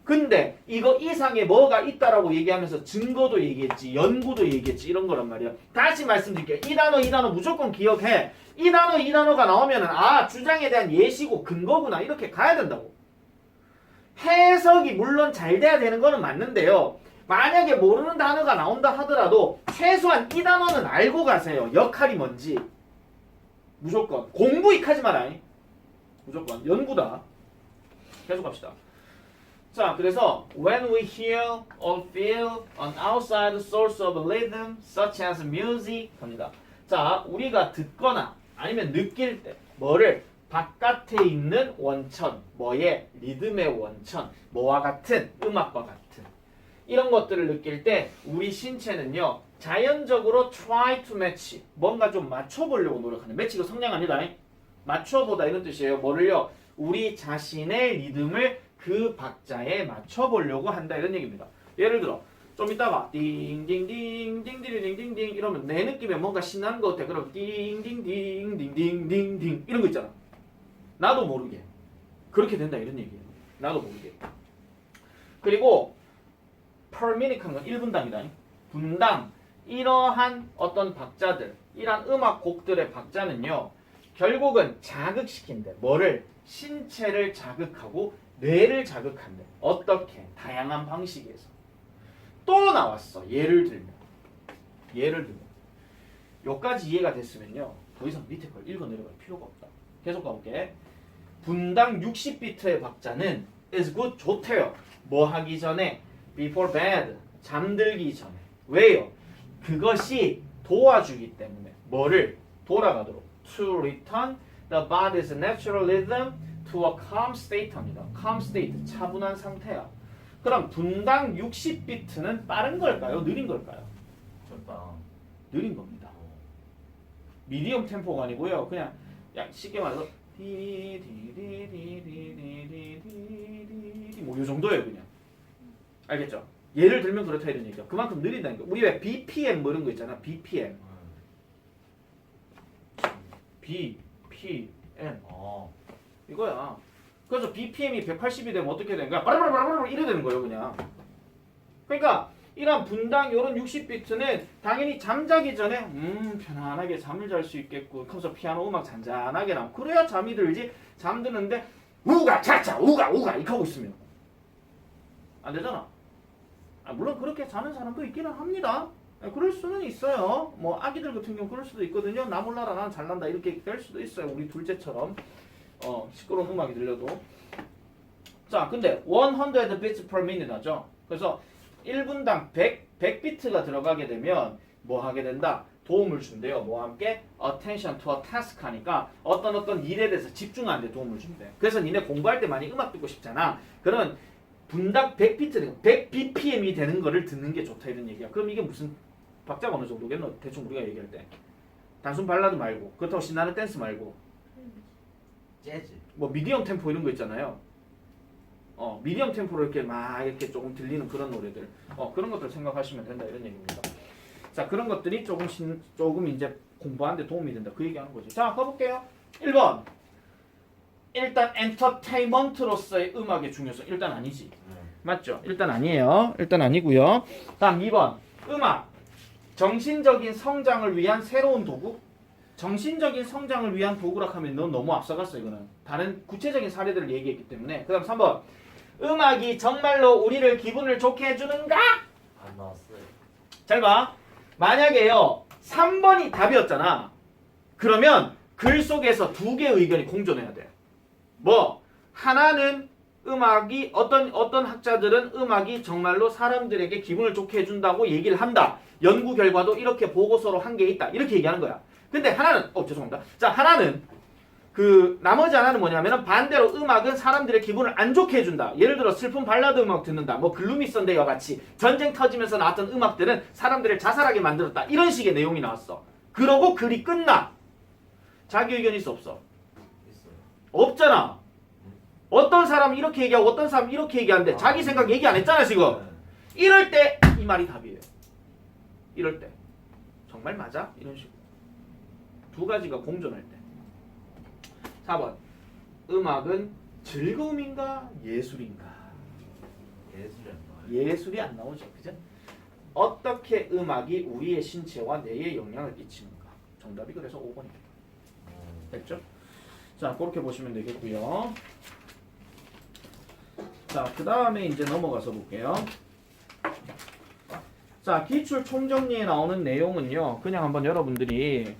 근데 이거 이상에 뭐가 있다라고 얘기하면서 증거도 얘기했지, 연구도 얘기했지 이런 거란 말이야. 다시 말씀드릴게요. 이 단어 무조건 기억해. 이 단어가 나오면은 아 주장에 대한 예시고 근거구나 이렇게 가야 된다고. 해석이 물론 잘 돼야 되는 거는 맞는데요. 만약에 모르는 단어가 나온다 하더라도 최소한 이 단어는 알고 가세요. 역할이 뭔지. 무조건 공부익하지 마라. 무조건 연구다. 계속 갑시다. 자, 그래서 when we hear or feel an outside source of rhythm such as music 합니다. 자, 우리가 듣거나 아니면 느낄 때 뭐를? 바깥에 있는 원천, 뭐의? 리듬의 원천, 뭐와 같은? 음악과 같은 이런 것들을 느낄 때 우리 신체는요 자연적으로 try to match 뭔가 좀 맞춰보려고 노력하는. 매치 이거 성량 아니다. 맞춰보다 이런 뜻이에요. 뭐를요? 우리 자신의 리듬을 그 박자에 맞춰보려고 한다 이런 얘기입니다. 예를 들어 좀 이따가 띵띵띵띵띵띵띵띵띵 이러면 내 느낌에 뭔가 신나는 것 같아. 그럼 띵띵띵띵띵띵띵 이런 거 있잖아. 나도 모르게 그렇게 된다 이런 얘기예요. 나도 모르게. 그리고 per minute 하는 건 1분당이다. 분당 이러한 어떤 박자들, 이러한 음악 곡들의 박자는요. 결국은 자극시킨대. 뭐를? 신체를 자극하고 뇌를 자극한대. 어떻게? 다양한 방식에서. 또 나왔어. 예를 들면 여기까지 이해가 됐으면요. 더 이상 밑에 걸 읽어 내려갈 필요가 없다. 계속 가볼게. 분당 60비트의 박자는 is good 좋대요. 뭐 하기 전에? before bed 잠들기 전에. 왜요? 그것이 도와주기 때문에 뭐를? 돌아가도록 to return the body's natural rhythm to a calm state 합니다. calm state 차분한 상태야. 그럼 분당 60비트는 빠른 걸까요? 느린 걸까요? 적당. 느린 겁니다. 미디엄 템포가 아니고요. 그냥 쉽게 말해서 뭐 요 정도예요 그냥. 알겠죠? 예를 들면 그렇다 이런 얘기죠. 그만큼 느린다는 거. 우리 왜 BPM 뭐 이런 거 있잖아. BPM. BPM. 이거야. 그래서 BPM이 180이 되면 어떻게 되는 거야? 바라바라바라 이래 되는 거예요 그냥. 그러니까 이런 분당 요런 60비트는 당연히 잠자기 전에 편안하게 잠을 잘 수 있겠고 하면서 피아노 음악 잔잔하게 나오고 그래야 잠이 들지. 잠드는데 우가 차차 우가 이렇게 하고 있으면 안 되잖아. 물론 그렇게 자는 사람도 있기는 합니다. 그럴 수는 있어요. 뭐 아기들 같은 경우 그럴 수도 있거든요. 나 몰라라 나는 잘난다 이렇게 될 수도 있어요. 우리 둘째처럼 시끄러운 음악이 들려도. 자 근데 100 beats per minute 하죠. 그래서 1분당 100비트가 들어가게 되면 뭐 하게 된다? 도움을 준대요. 뭐와 함께? attention to a task 하니까 어떤 일에 대해서 집중하는 데 도움을 준대. 그래서 니네 공부할 때 많이 음악 듣고 싶잖아. 그러면 분당 100비트, 100bpm이 되는 거를 듣는 게 좋다 이런 얘기야. 그럼 이게 무슨 박자가 어느 정도겠노? 대충 우리가 얘기할 때. 단순 발라드 말고 그렇다고 신나는 댄스 말고 재즈. 뭐 미디엄 템포 이런 거 있잖아요. 미디엄 템포로 이렇게 막 이렇게 조금 들리는 그런 노래들. 그런 것들 생각하시면 된다 이런 얘기입니다. 자, 그런 것들이 조금 이제 공부하는데 도움이 된다. 그 얘기하는 거죠. 자, 가볼게요. 1번. 일단 엔터테인먼트로서의 음악의 중요성. 일단 아니지. 맞죠? 일단 아니에요. 일단 아니고요. 다음 2번. 음악. 정신적인 성장을 위한 새로운 도구. 정신적인 성장을 위한 도구라 하면 넌 너무 앞서갔어 이거는. 다른 구체적인 사례들을 얘기했기 때문에. 그 다음 3번. 음악이 정말로 우리를 기분을 좋게 해주는가? 안 나왔어요. 잘 봐. 만약에요 3번이 답이었잖아. 그러면 글 속에서 두 개의 의견이 공존해야 돼. 뭐 하나는 음악이 어떤 학자들은 음악이 정말로 사람들에게 기분을 좋게 해준다고 얘기를 한다. 연구 결과도 이렇게 보고서로 한 게 있다. 이렇게 얘기하는 거야. 근데 하나는 죄송합니다. 자 하나는 나머지 하나는 뭐냐면은 반대로 음악은 사람들의 기분을 안 좋게 해준다. 예를 들어 슬픈 발라드 음악 듣는다. 뭐 글루미 선데이와 같이 전쟁 터지면서 나왔던 음악들은 사람들을 자살하게 만들었다. 이런 식의 내용이 나왔어. 그러고 글이 끝나. 자기 의견이 있어 없어? 있어요. 없잖아. 어떤 사람은 이렇게 얘기하고 어떤 사람은 이렇게 얘기하는데 자기 생각 얘기 안 했잖아 지금. 이럴 때 이 말이 답이에요. 이럴 때 정말 맞아? 이런 식으로 두 가지가 공존할 때. 4번. 음악은 즐거움인가 예술인가? 예술이 안 나와요. 예술이 안 나오죠. 그죠? 어떻게 음악이 우리의 신체와 뇌에 영향을 끼치는가? 정답이 그래서 5번입니다. 됐죠? 자, 그렇게 보시면 되겠고요. 자, 그 다음에 이제 넘어가서 볼게요. 자, 기출 총정리에 나오는 내용은요. 그냥 한번 여러분들이